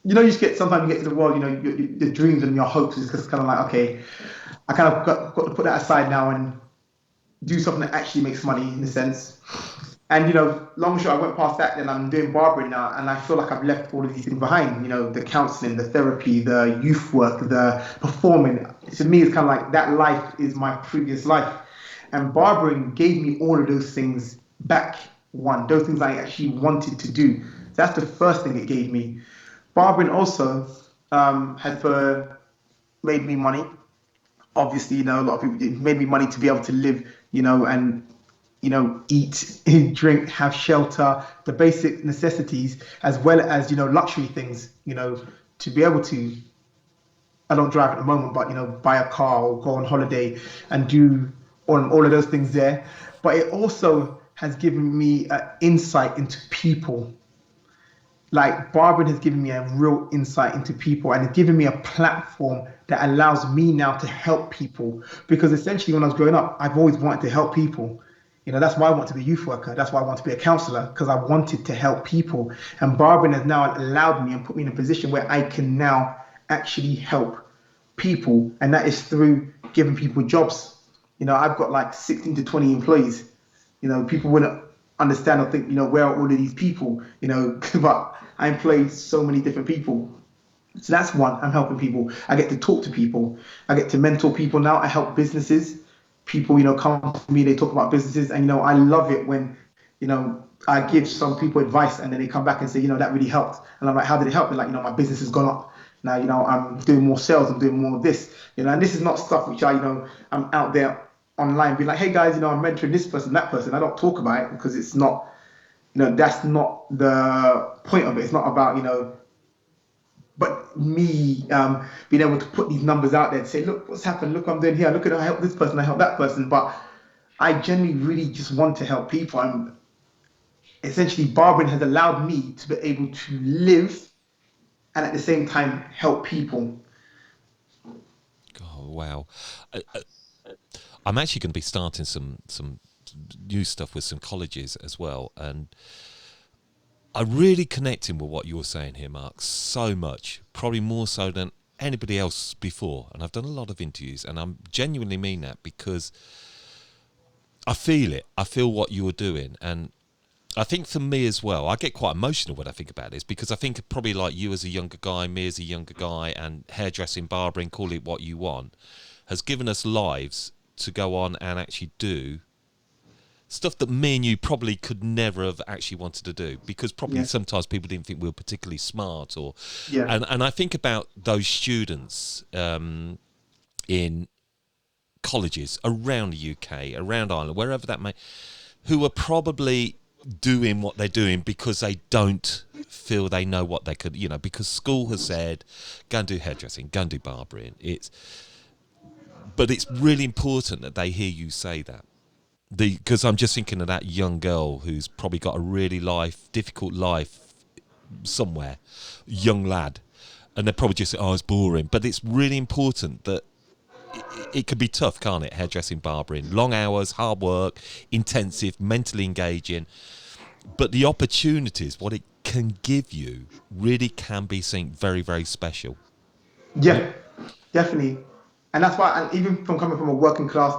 you just sometimes you get to the world, your dreams and your hopes is just kind of like, okay, I kind of got to put that aside now and do something that actually makes money in a sense. And, long and short, I went past that, then I'm doing barbering now, and I feel like I've left all of these things behind, the counseling, the therapy, the youth work, the performing. To me, it's kind of like that life is my previous life. And barbering gave me all of those things back, those things I actually wanted to do. That's the first thing it gave me. Barbering also had made me money. Obviously, a lot of people, it made me money to be able to live, and eat, drink, have shelter, the basic necessities, as well as, luxury things, to be able to, I don't drive at the moment, but, buy a car or go on holiday and do all of those things there. But it also has given me an insight into people. Like barbering has given me a real insight into people, and it's given me a platform that allows me now to help people. Because essentially when I was growing up, I've always wanted to help people. That's why I want to be a youth worker. That's why I want to be a counselor, because I wanted to help people. And barbering has now allowed me and put me in a position where I can now actually help people. And that is through giving people jobs. I've got like 16 to 20 employees. People wouldn't understand or think, where are all of these people? But I employ so many different people. So that's one, I'm helping people. I get to talk to people. I get to mentor people now. I help businesses. People, come to me, they talk about businesses, and, I love it when, I give some people advice and then they come back and say, that really helped. And I'm like, how did it help? And like, my business has gone up. Now, I'm doing more sales, I'm doing more of this, and this is not stuff which I'm out there online being like, hey guys, I'm mentoring this person, that person. I don't talk about it because it's not, that's not the point of it. It's not about, but me being able to put these numbers out there and say, look, what's happened? Look what I'm doing here. Look at I help this person, I help that person. But I genuinely really just want to help people. And essentially, barbering has allowed me to be able to live and at the same time help people. Oh, wow. I'm actually going to be starting some new stuff with some colleges as well. And I'm really connecting with what you're saying here, Mark, so much, probably more so than anybody else before. And I've done a lot of interviews, and I'm genuinely mean that because I feel it. I feel what you're doing. And I think for me as well, I get quite emotional when I think about this, because I think probably like you as a younger guy, me as a younger guy, and hairdressing, barbering, call it what you want, has given us lives to go on and actually do stuff that me and you probably could never have actually wanted to do, because probably sometimes people didn't think we were particularly smart, or and I think about those students in colleges around the UK, around Ireland, wherever that may, who are probably doing what they're doing because they don't feel they know what they could, because school has said, go and do hairdressing, go and do barbering. But it's really important that they hear you say that. Because I'm just thinking of that young girl who's probably got a really difficult life somewhere, young lad, and they're probably just say, oh, it's boring. But it's really important that it can be tough, can't it? Hairdressing, barbering, long hours, hard work, intensive, mentally engaging. But the opportunities, what it can give you, really can be something very, very special. Yeah, definitely. And that's why, and even from coming from a working class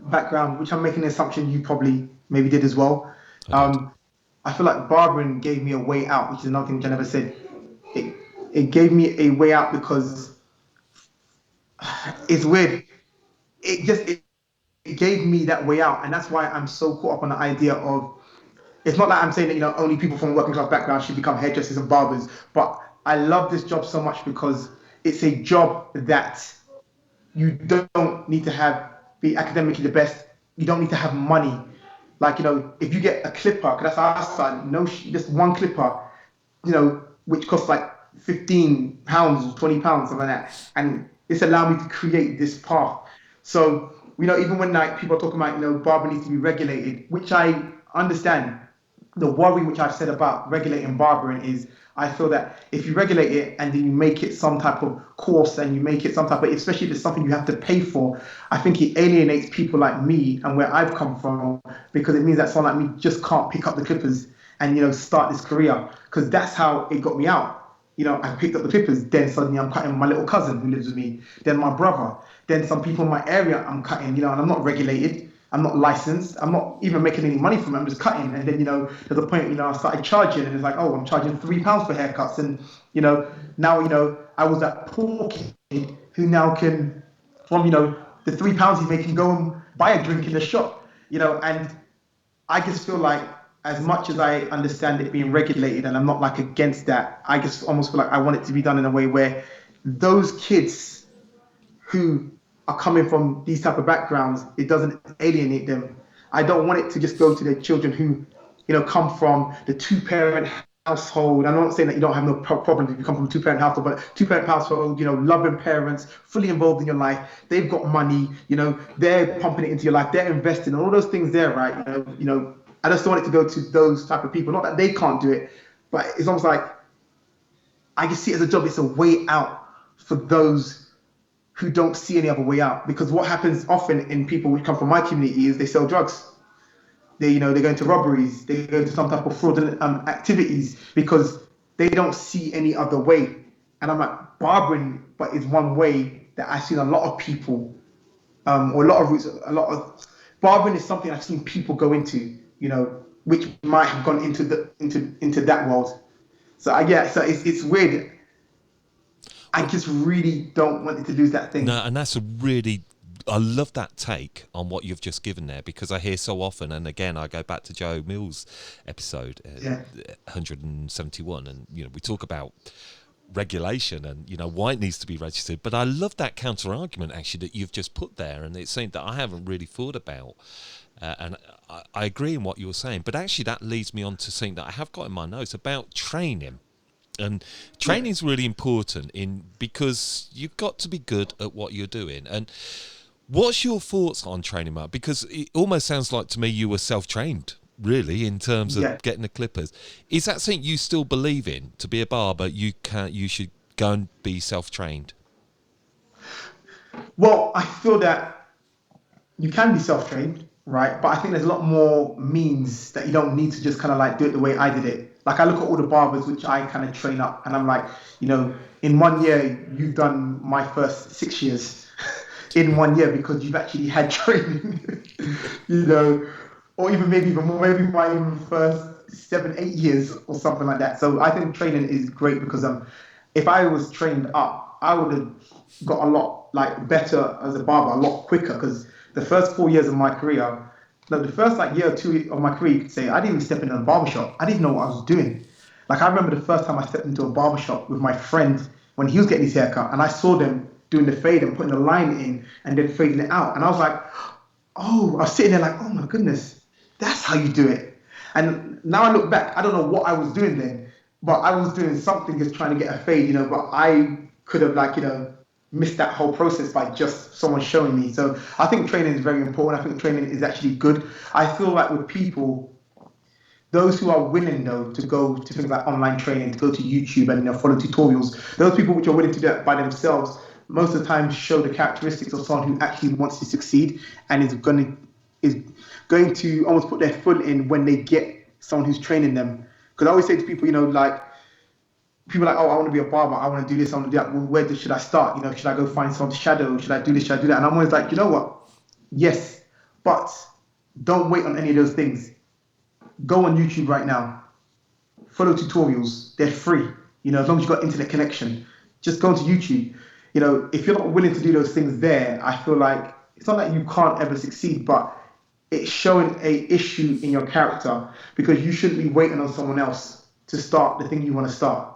background, which I'm making an assumption you probably maybe did as well, I feel like barbering gave me a way out, which is another thing I never said. It gave me a way out because it's weird. It gave me that way out, and that's why I'm so caught up on the idea of it's not like I'm saying that, only people from working class backgrounds should become hairdressers and barbers, but I love this job so much because it's a job that you don't need to be academically the best. You don't need to have money. Like, if you get a clipper, 'cause that's our son, just one clipper, which costs like £15 or £20, something like that. And it's allowed me to create this path. So, even when like people are talking about, barber needs to be regulated, which I understand. The worry which I've said about regulating barbering is I feel that if you regulate it and then you make it some type of course and you make it some type of, especially if it's something you have to pay for, I think it alienates people like me and where I've come from, because it means that someone like me just can't pick up the clippers and, start this career, because that's how it got me out. I picked up the clippers, then suddenly I'm cutting my little cousin who lives with me, then my brother, then some people in my area I'm cutting, and I'm not regulated. I'm not licensed. I'm not even making any money from it. I'm just cutting. And then, there's a point, I started charging, and it's like, oh, I'm charging £3 for haircuts. And, now, I was that poor kid who now can, from, the £3 he's making, go and buy a drink in the shop, and I just feel like, as much as I understand it being regulated and I'm not like against that, I just almost feel like I want it to be done in a way where those kids who are coming from these type of backgrounds, it doesn't alienate them. I don't want it to just go to the children who, come from the two-parent household. I'm not saying that you don't have no problem if you come from a two-parent household, but two-parent household, loving parents, fully involved in your life. They've got money, they're pumping it into your life, they're investing, all those things there, right? I just don't want it to go to those type of people. Not that they can't do it, but it's almost like I just see it as a job. It's a way out for those who don't see any other way out. Because what happens often in people who come from my community is they sell drugs. They go into robberies. They go into some type of fraudulent activities because they don't see any other way. And I'm like, barbering, but it's one way that I've seen a lot of people, or a lot of barbering is something I've seen people go into, which might have gone into that world. So it's weird. I just really don't want it to lose that thing. No, and I love that take on what you've just given there, because I hear so often, and again, I go back to Joe Mills' episode 171, and we talk about regulation and why it needs to be registered. But I love that counter argument actually that you've just put there, and it's something that I haven't really thought about. And I agree in what you were saying, but actually that leads me on to something that I have got in my notes about training. And training is really important because you've got to be good at what you're doing. And what's your thoughts on training, Mark? Because it almost sounds like to me you were self-trained, really, in terms of getting the clippers. Is that something you still believe in? To be a barber, you should go and be self-trained? Well, I feel that you can be self-trained, right? But I think there's a lot more means that you don't need to just kind of like do it the way I did it. Like I look at all the barbers which I kind of train up, and I'm like, in 1 year you've done my first 6 years in 1 year because you've actually had training, or even maybe my first 7-8 years or something like that. So I think training is great because if I was trained up, I would have got a lot better as a barber a lot quicker, because the first 4 years of my career, the first year or two of my career, you could say, I didn't even step into a barbershop. I didn't know what I was doing. I remember the first time I stepped into a barbershop with my friend when he was getting his haircut, and I saw them doing the fade and putting the line in and then fading it out. And I was like, oh, I was sitting there like, oh my goodness, that's how you do it. And now I look back, I don't know what I was doing then, but I was doing something just trying to get a fade, but I could have missed that whole process by just someone showing me. So I think training is very important. I think training is actually good. I feel like with people, those who are willing though to go to things like online training, to go to YouTube and follow tutorials, those people which are willing to do it by themselves, most of the time show the characteristics of someone who actually wants to succeed and is going to almost put their foot in when they get someone who's training them. Because I always say to people, people are like, oh, I want to be a barber, I want to do this, I want to do that. Well, where should I start? Should I go find some shadow? Should I do this? Should I do that? And I'm always like, you know what? Yes, but don't wait on any of those things. Go on YouTube right now. Follow tutorials. They're free. As long as you've got internet connection, just go onto YouTube. If you're not willing to do those things there, I feel like it's not that you can't ever succeed, but it's showing a issue in your character, because you shouldn't be waiting on someone else to start the thing you want to start.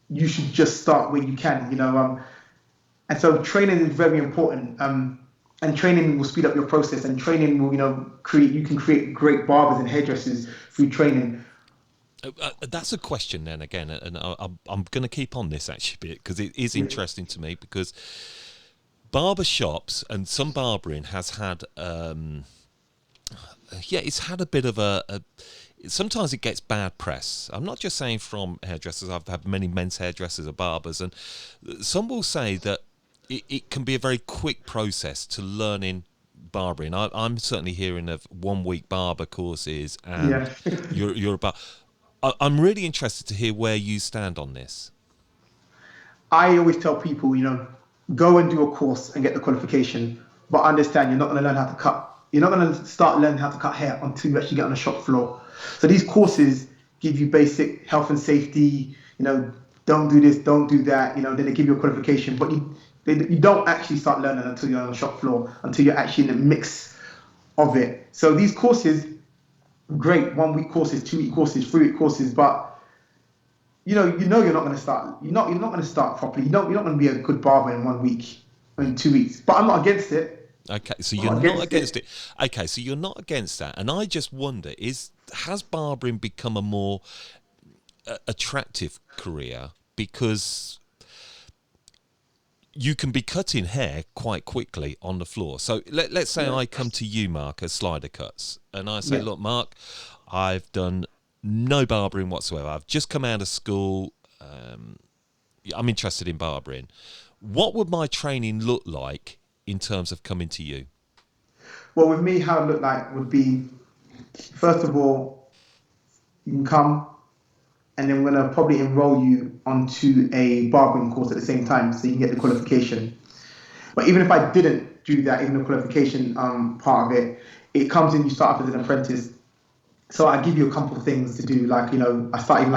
You should just start where you can, and so training is very important. And training will speed up your process, and training will, you can create great barbers and hairdressers through training. That's a question then again, and I'm going to keep on this actually a bit, because it is interesting to me, because barber shops and some barbering has had it's had a bit of a sometimes it gets bad press. I'm not just saying from hairdressers. I've had many men's hairdressers or barbers, and some will say that it can be a very quick process to learning barbering. I'm certainly hearing of 1 week barber courses, and you're about. I'm really interested to hear where you stand on this. I always tell people, go and do a course and get the qualification, but understand you're not going to learn how to cut. You're not going to start learning how to cut hair until you actually get on the shop floor. So these courses give you basic health and safety. Don't do this, don't do that. Then they give you a qualification, but you don't actually start learning until you're on the shop floor, until you're actually in the mix of it. So these courses, great 1 week courses, 2 week courses, 3 week courses, but you're not going to start. You're not going to start properly. You're not going to be a good barber in 1 week, or in 2 weeks. But I'm not against it. Okay, so you're not against it. Okay, so you're not against that, and I just wonder: has barbering become a more attractive career because you can be cutting hair quite quickly on the floor? So let's say I come to you, Mark, as SliderCuts, and I say, look, Mark, I've done no barbering whatsoever. I've just come out of school. I'm interested in barbering. What would my training look like in terms of coming to you? Well, with me, how it looked like would be, first of all, you can come, and then we're going to probably enroll you onto a barbering course at the same time, so you can get the qualification. But even if I didn't do that, even the qualification part of it, it comes in, you start off as an apprentice. So I give you a couple of things to do, like, I start even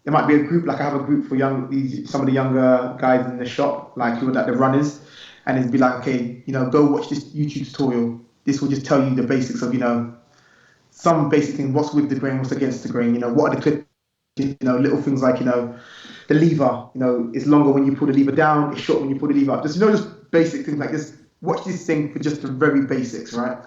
there might be a group, like I have a group for some of the younger guys in the shop, like who are like the runners, and it'd be like, okay, go watch this YouTube tutorial. This will just tell you the basics of, some basic things, what's with the grain, what's against the grain, what are the clips, little things like, the lever, it's longer when you pull the lever down, it's short when you pull the lever up. Just basic things like this. Watch this thing for just the very basics, right?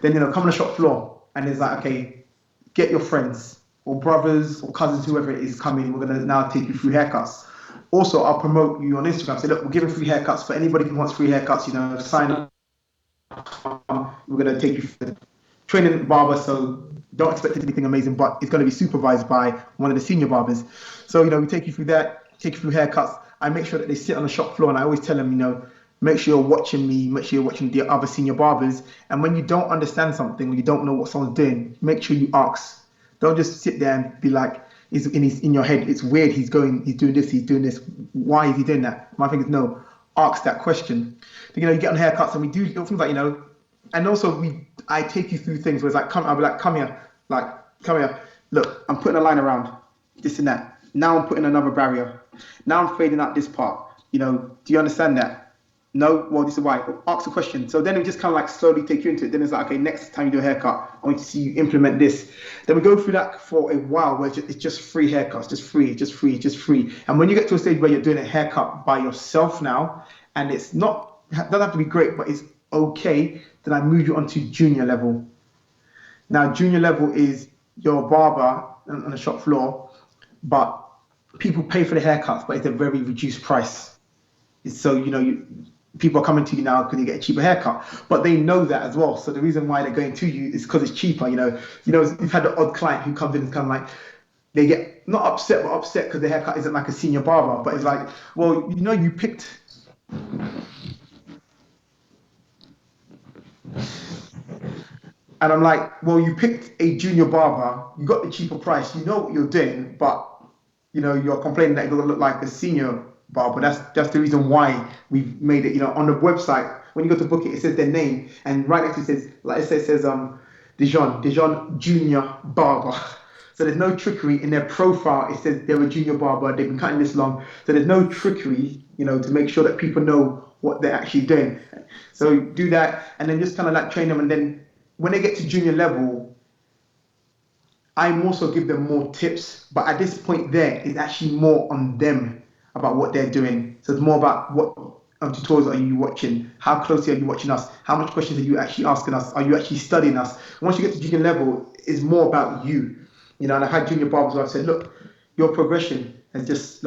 Then, come on the shop floor, and it's like, okay, get your friends or brothers or cousins, whoever it is, coming. We're going to now take you through haircuts. Also, I'll promote you on Instagram. Say, look, we're giving free haircuts for anybody who wants free haircuts. Sign up. We're going to take you through training barber, so don't expect anything amazing, but it's going to be supervised by one of the senior barbers. So, we take you through that, take you through haircuts. I make sure that they sit on the shop floor, and I always tell them, make sure you're watching me, make sure you're watching the other senior barbers. And when you don't understand something, or you don't know what someone's doing, make sure you ask. Don't just sit there and be like, it's in your head, it's weird, he's doing this, why is he doing that? My thing is, no, ask that question. You get on haircuts, and we do things like, and also I take you through things where it's like, I'll be like, come here, look, I'm putting a line around this and that. Now I'm putting another barrier. Now I'm fading out this part. Do you understand that? No? Well, this is why. Ask a question. So then we just kind of like slowly take you into it. Then it's like, okay, next time you do a haircut, I want to see you implement this. Then we go through that for a while where it's just free haircuts, just free. And when you get to a stage where you're doing a haircut by yourself now, and it doesn't have to be great, but it's okay, then I move you onto junior level. Now, junior level is your barber on the shop floor, but people pay for the haircuts, but it's a very reduced price. So, people are coming to you now because you get a cheaper haircut, but they know that as well. So the reason why they're going to you is because it's cheaper. You've had the odd client who comes in and kind of like, they get not upset, but upset because the haircut isn't like a senior barber. But it's like, well, you picked. And I'm like, well, you picked a junior barber, you got the cheaper price, you know what you're doing, but you're complaining that it doesn't look like a senior barber. That's the reason why we've made it. On the website, when you go to book it, it says their name, and right next to it says Dijon Junior Barber. So there's no trickery in their profile. It says they're a junior barber, they've been cutting this long. So there's no trickery, to make sure that people know what they're actually doing. So do that, and then just kind of like train them, and then when they get to junior level, I also give them more tips. But at this point there, it's actually more on them about what they're doing. So it's more about what tutorials are you watching? How closely are you watching us? How much questions are you actually asking us? Are you actually studying us? Once you get to junior level, it's more about you. And I've had junior barbers where I've said, look, your progression is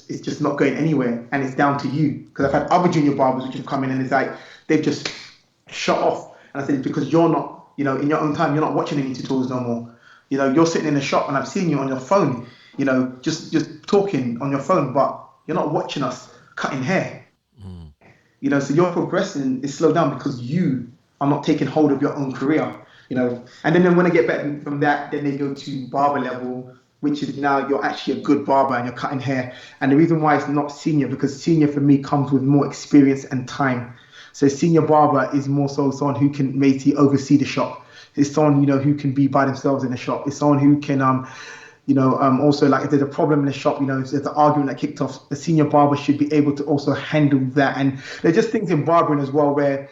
it's just not going anywhere, and it's down to you. Because I've had other junior barbers which have come in and it's like they've just shut off. And I said, because you're not, in your own time, you're not watching any tutorials no more. You're sitting in the shop and I've seen you on your phone, just talking on your phone, but you're not watching us cutting hair. So your progressing is slowed down because you are not taking hold of your own career, And then when I get better from that, then they go to barber level, which is now you're actually a good barber and you're cutting hair. And the reason why it's not senior, because senior for me comes with more experience and time. So senior barber is more so someone who can basically oversee the shop. It's someone, who can be by themselves in the shop. It's someone who can, also, like, if there's a problem in the shop, if there's an argument that kicked off, the senior barber should be able to also handle that. And there's just things in barbering as well where,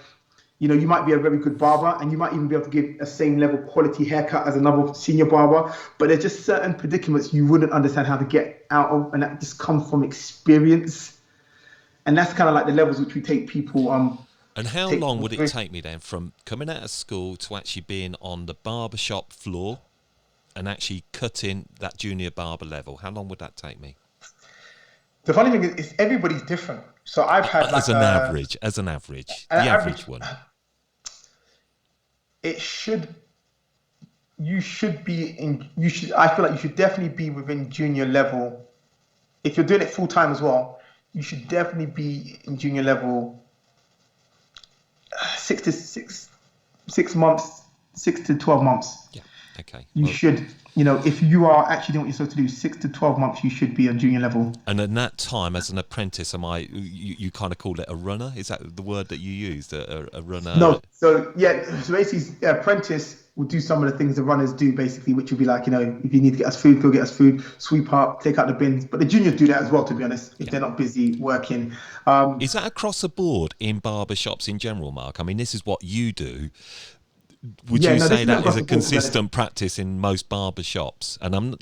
you might be a very good barber and you might even be able to give a same level quality haircut as another senior barber. But there's just certain predicaments you wouldn't understand how to get out of, and that just comes from experience. And that's kind of like the levels which we take people. And how long would it take me then from coming out of school to actually being on the barbershop floor and actually cutting that junior barber level? How long would that take me? The funny thing is everybody's different. So I've had as an average, the average one. I feel like you should definitely be within junior level. If you're doing it full time as well, you should definitely be in junior level 6 to 12 months. Yeah. Okay. You should, if you are actually doing what you're supposed to do, 6 to 12 months, you should be on junior level. And in that time, as an apprentice, you kind of call it a runner? Is that the word that you used, a runner? No. So basically, apprentice will do some of the things the runners do, basically, which will be like, if you need to get us food, go get us food, sweep up, take out the bins. But the juniors do that as well, to be honest, if they're not busy working. Is that across the board in barber shops in general, Mark? I mean, this is what you do. Would you say that is a consistent practice in most barber shops? And I'm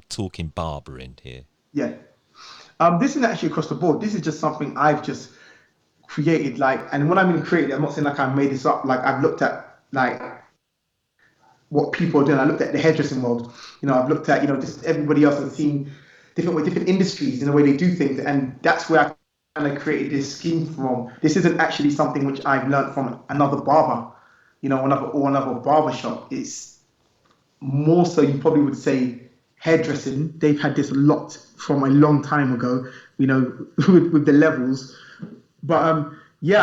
talking barbering here. Yeah. This isn't actually across the board. This is just something I've just created. And when I mean created, I'm not saying like I made this up. Like I've looked at what people are doing. I looked at the hairdressing world. I've looked at just everybody else and seen different industries in the way they do things, and that's where I kind of created this scheme from. This isn't actually something which I've learned from another barber. Another barbershop. It's more so you probably would say hairdressing. They've had this a lot from a long time ago, with the levels. But I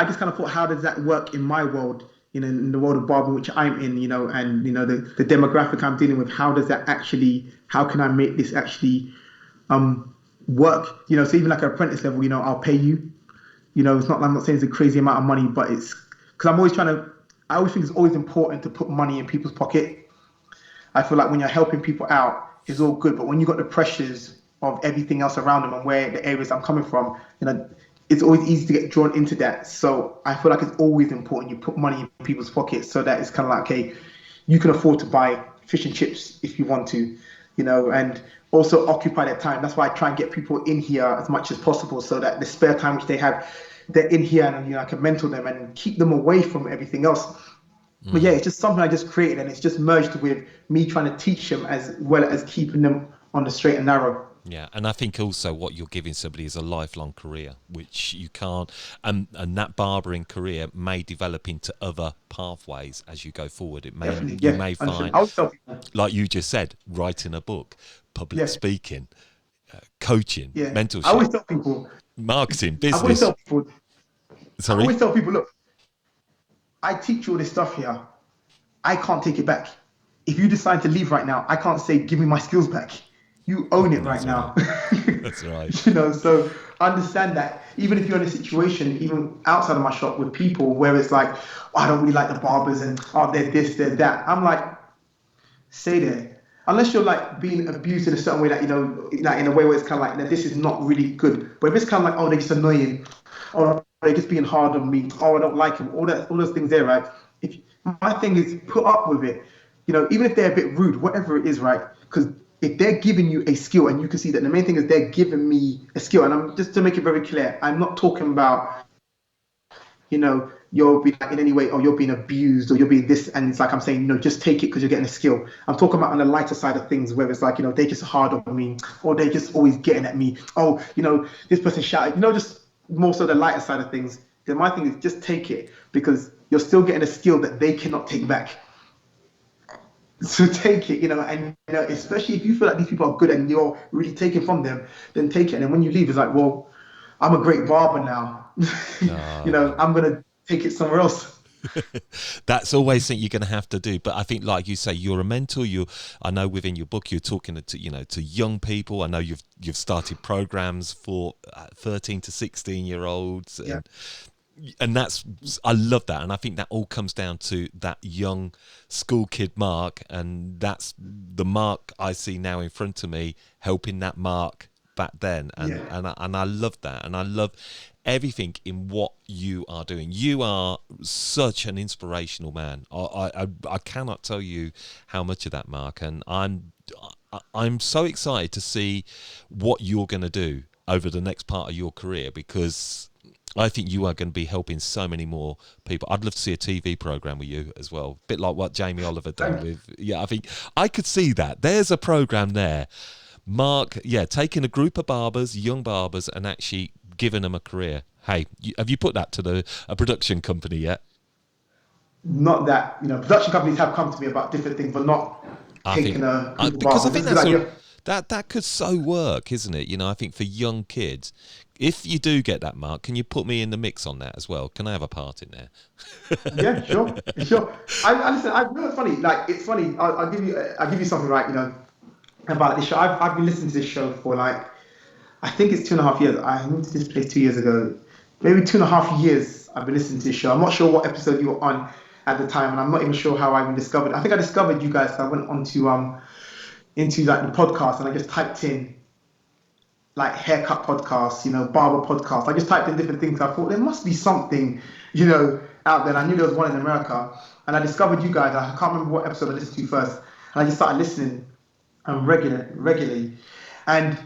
just kind of thought, how does that work in my world, in the world of barbering, which I'm in, and the demographic I'm dealing with. How can I make this actually work? So even like an apprentice level, I'll pay you. It's not. I'm not saying it's a crazy amount of money, but it's because I always think it's always important to put money in people's pocket. I feel like when you're helping people out, it's all good. But when you've got the pressures of everything else around them and where the areas I'm coming from, it's always easy to get drawn into that. So I feel like it's always important you put money in people's pockets so that it's kind of like, okay, you can afford to buy fish and chips if you want to, and also occupy their time. That's why I try and get people in here as much as possible so that the spare time which they have, they're in here and I can mentor them and keep them away from everything else. But it's just something I just created, and it's just merged with me trying to teach them as well as keeping them on the straight and narrow. Yeah, and I think also what you're giving somebody is a lifelong career, which you can't, and that barbering career may develop into other pathways as you go forward. It may, you may find, like you just said, writing a book, public speaking, coaching, mentorship. I always tell people, marketing, business. I always tell people, Sorry? I always tell people, look, I teach you all this stuff here. I can't take it back. If you decide to leave right now, I can't say, give me my skills back. You own it right now. That's right. So understand that even if you're in a situation, even outside of my shop with people where it's like, oh, I don't really like the barbers and they're this, they're that. I'm like, stay there. Unless you're like being abused in a certain way that, like in a way where it's kind of like, that this is not really good. But if it's kind of like, oh, they're just annoying, or they're just being hard on me, oh, I don't like them, all those things there, right? My thing is put up with it. You know, even if they're a bit rude, whatever it is, right? Because if they're giving you a skill, and you can see that the main thing is they're giving me a skill, and I'm just to make it very clear, I'm not talking about, you know, you're being in any way, or you're being abused, or you're being this, and it's like I'm saying, you know, just take it because you're getting a skill. I'm talking about on the lighter side of things, where it's like, you know, they're just hard on me, or they're just always getting at me. Oh, you know, this person shouted, you know, just more so the lighter side of things. Then my thing is just take it because you're still getting a skill that they cannot take back. So take it, you know, and you know, especially if you feel like these people are good and you're really taking from them, then take it. And then when you leave, it's like, well, I'm a great barber now. You know, I'm gonna take it somewhere else. That's always something you're going to have to do. But I think, like you say, you're a mentor. I know within your book you're talking to, you know, to young people. I know you've started programs for 13 to 16-year-olds, Yeah. and that's, I love that. And I think that all comes down to that young school kid Mark, and that's the Mark I see now in front of me, helping that Mark back then, and Yeah. and I love that, and I love everything in what you are doing. You are such an inspirational man. I cannot tell you how much of that, Mark, and I'm so excited to see what you're going to do over the next part of your career, because I think you are going to be helping so many more people. I'd love to see a TV program with you as well, a bit like what Jamie Oliver done Thank you. with. Yeah, I think I could see that. There's a program there, Mark. Yeah, taking a group of barbers, young barbers, and actually giving them a career. Hey, have you put that to a production company yet? Not that, you know, production companies have come to me about different things, but not I think taking a group of because I barbers. think It's a good idea. that could so work, isn't it? You know, I think for young kids, if you do get that, Mark, can you put me in the mix on that as well? Can I have a part in there? Yeah, sure, sure. I listen. I know it's funny. Like it's funny. I'll give you something, right? You know, about this show. I've been listening to this show for like, I think it's 2.5 years. I moved to this place 2 years ago. Maybe 2.5 years I've been listening to this show. I'm not sure what episode you were on at the time, and I'm not even sure how I even discovered. I think I discovered you guys. So I went onto into like the podcast, and I just typed in like haircut podcasts, you know, barber podcasts. I just typed in different things. I thought there must be something, you know, out there. And I knew there was one in America, and I discovered you guys. I can't remember what episode I listened to first, and I just started listening regularly, and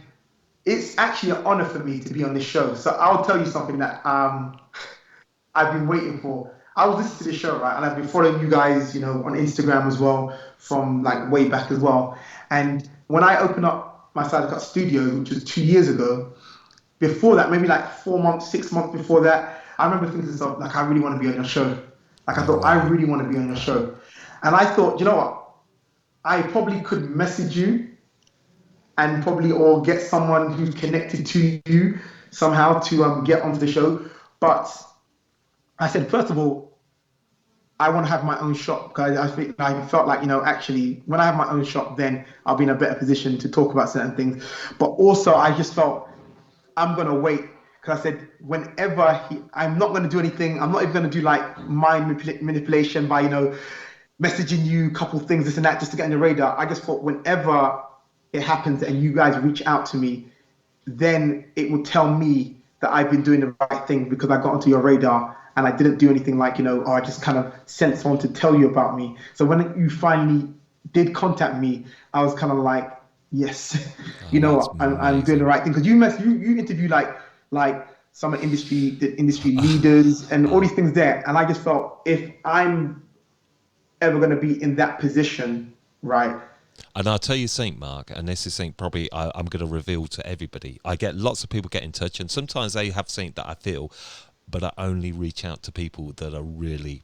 it's actually an honor for me to be on this show. So I'll tell you something that I've been waiting for. I was listening to this show, right, and I've been following you guys, you know, on Instagram as well, from like way back as well. And when I opened up my SliderCuts studio, which was 2 years ago, before that, maybe like 4 months, 6 months before that, I remember thinking to myself, like, I really want to be on your show. Like, I thought, I really want to be on your show. And I thought, you know what? I probably could message you and probably or get someone who's connected to you somehow to get onto the show. But I said, first of all, I want to have my own shop because I felt like, you know, actually, when I have my own shop, then I'll be in a better position to talk about certain things. But also, I just felt I'm going to wait because I said, I'm not going to do anything. I'm not even going to do like mind manipulation by, you know, messaging you a couple things, this and that, just to get on the radar. I just thought whenever it happens and you guys reach out to me, then it will tell me that I've been doing the right thing because I got onto your radar and I didn't do anything like, you know, or I just kind of sent someone to tell you about me. So when you finally did contact me, I was kind of like, yes, you know what, I'm doing the right thing. Because you interview like some the industry leaders and all these things there. And I just felt if I'm ever going to be in that position, right? And I'll tell you something, Mark, and this is something probably I'm going to reveal to everybody. I get lots of people get in touch, and sometimes they have something that I feel, but I only reach out to people that are really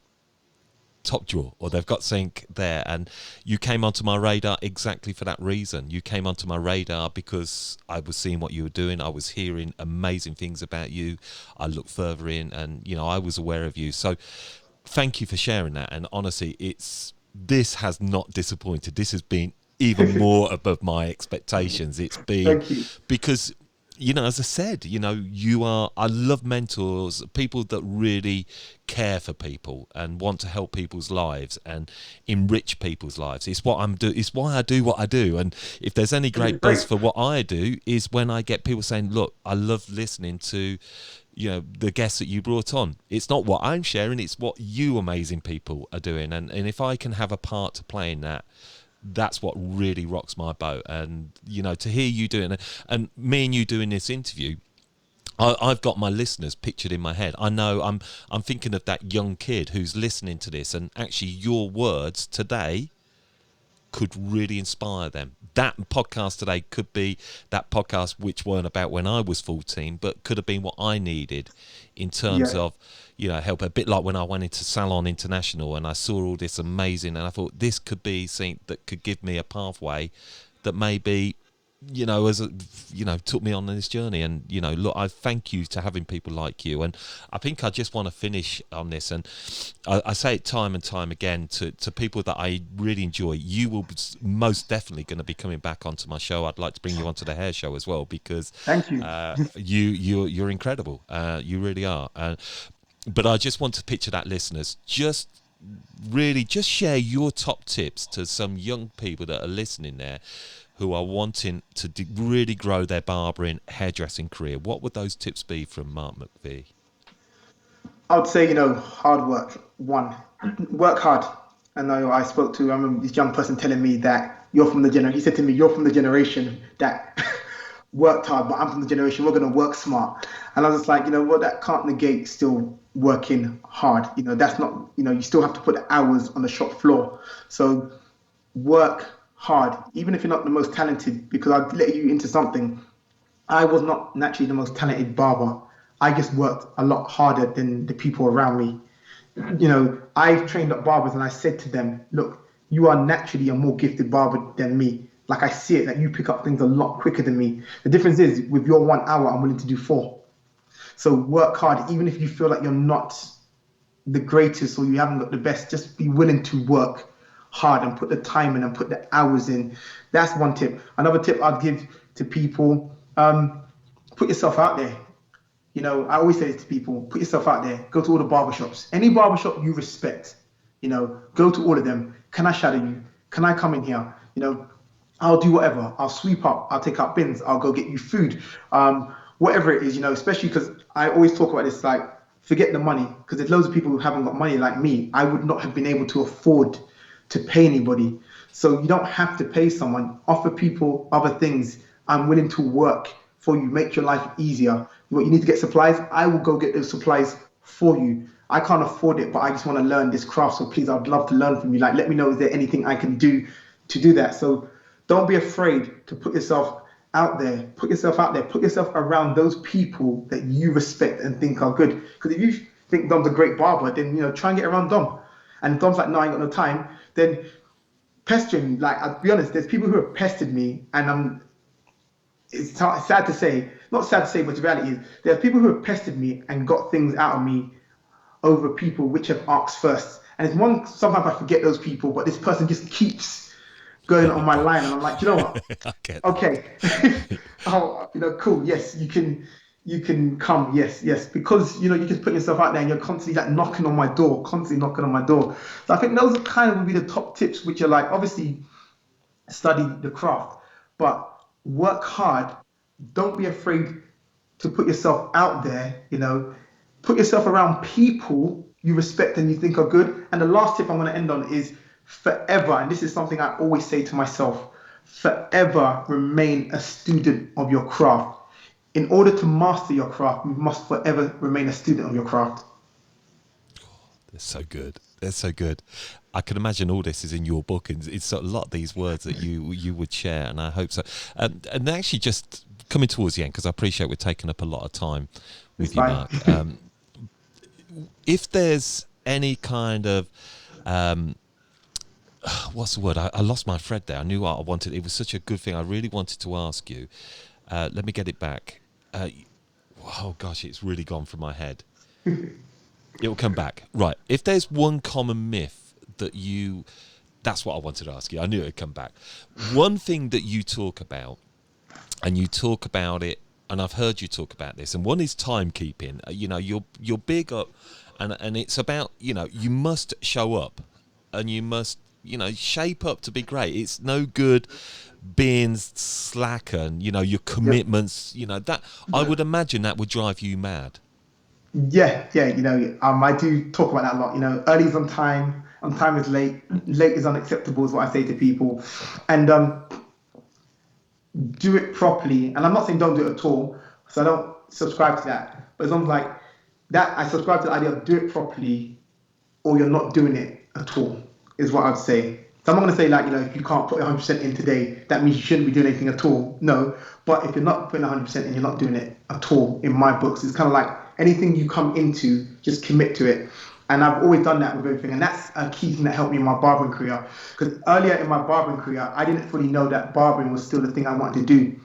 top drawer, or they've got something there. And you came onto my radar exactly for that reason. You came onto my radar because I was seeing what you were doing. I was hearing amazing things about you. I looked further in, and, you know, I was aware of you. So thank you for sharing that. And honestly, this has not disappointed. This has been even more above my expectations. It's been Thank you. because as I said, I love mentors, people that really care for people and want to help people's lives and enrich people's lives. It's it's why I do what I do. And if there's any great buzz for what I do, is when I get people saying, look, I love listening to, the guests that you brought on. It's not what I'm sharing, it's what you amazing people are doing. And if I can have a part to play in that, that's what really rocks my boat. And to hear you doing it, and me and you doing this interview, I've got my listeners pictured in my head. I know I'm thinking of that young kid who's listening to this, and actually your words today could really inspire them. That podcast today could be that podcast which weren't about when I was 14, but could have been what I needed in terms of, help. A bit like when I went into Salon International and I saw all this amazing, and I thought this could be something that could give me a pathway that maybe, took me on this journey. And, look, I thank you to having people like you. And I think I just want to finish on this. And I say it time and time again to people that I really enjoy. You will be most definitely going to be coming back onto my show. I'd like to bring you onto the hair show as well, because thank you. You're incredible. You really are. But I just want to picture that, listeners. Just share your top tips to some young people that are listening there, who are wanting to really grow their barbering, hairdressing career. What would those tips be from Mark McVie? I would say, hard work. One, work hard. I know I remember this young person telling me that you're from the generation. He said to me, you're from the generation that worked hard, but I'm from the generation, we're going to work smart. And I was just like, that can't negate still working hard. That's not, you still have to put the hours on the shop floor. So work hard, even if you're not the most talented, because I'll let you into something. I was not naturally the most talented barber. I just worked a lot harder than the people around me. I've trained up barbers and I said to them, look, you are naturally a more gifted barber than me. Like I see it, that you pick up things a lot quicker than me. The difference is, with your 1 hour, I'm willing to do 4. So work hard, even if you feel like you're not the greatest or you haven't got the best, just be willing to work hard and put the time in and put the hours in. That's one tip. Another tip I'd give to people, put yourself out there. I always say this to people, put yourself out there. Go to all the barbershops. Any barbershop you respect, go to all of them. Can I shadow you? Can I come in here? I'll do whatever. I'll sweep up. I'll take out bins. I'll go get you food. Whatever it is, especially because I always talk about this, like, forget the money, because there's loads of people who haven't got money like me. I would not have been able to afford to pay anybody. So you don't have to pay someone. Offer people other things. I'm willing to work for you, make your life easier. You need to get supplies? I will go get those supplies for you. I can't afford it, but I just want to learn this craft. So please, I'd love to learn from you. Like, let me know, is there anything I can do to do that? So don't be afraid to put yourself out there. Put yourself out there. Put yourself around those people that you respect and think are good. Because if you think Dom's a great barber, then, try and get around Dom. And Dom's like, no, I ain't got no time. Then pester him. Like, I'll be honest, there's people who have pestered me, and it's sad to say, not sad to say, but the reality is, there are people who have pestered me and got things out of me over people which have asked first. And it's one, sometimes I forget those people, but this person just keeps going on my line, and I'm like, you know what? Okay. Oh, cool. Yes, you can come. Yes. Because, you just put yourself out there and you're constantly like constantly knocking on my door. So I think those are kind of would be the top tips, which are like, obviously study the craft, but work hard. Don't be afraid to put yourself out there, put yourself around people you respect and you think are good. And the last tip I'm going to end on is forever, and this is something I always say to myself, forever remain a student of your craft. In order to master your craft, you must forever remain a student of your craft. That's so good. That's so good. I can imagine all this is in your book, and it's a lot of these words that you would share, and I hope so. And actually, just coming towards the end, because I appreciate we're taking up a lot of time with you, Mark. If there's any kind of what's the word? I lost my thread there. I knew what I wanted. It was such a good thing. I really wanted to ask you. Let me get it back. Oh gosh, it's really gone from my head. It'll come back. Right. If there's one common myth that that's what I wanted to ask you. I knew it would come back. One thing that you talk about, and you talk about it and I've heard you talk about this, and one is timekeeping. You know, you're big up, and it's about, you know, you must show up, and you must, you know, shape up to be great. It's no good being slack, and, you know, your commitments. You know, that I would imagine that would drive you mad. Yeah, yeah, you know, I do talk about that a lot. You know, early is on time is late, late is unacceptable is what I say to people, and do it properly. And I'm not saying don't do it at all, so I don't subscribe to that. But as long as like that, I subscribe to the idea of do it properly, or you're not doing it at all, is what I'd say. So I'm not going to say like, you know, if you can't put 100% in today, that means you shouldn't be doing anything at all. No, but if you're not putting 100% and you're not doing it at all, in my books, it's kind of like anything you come into, just commit to it. And I've always done that with everything. And that's a key thing that helped me in my barbering career. Because earlier in my barbering career, I didn't fully know that barbering was still the thing I wanted to do.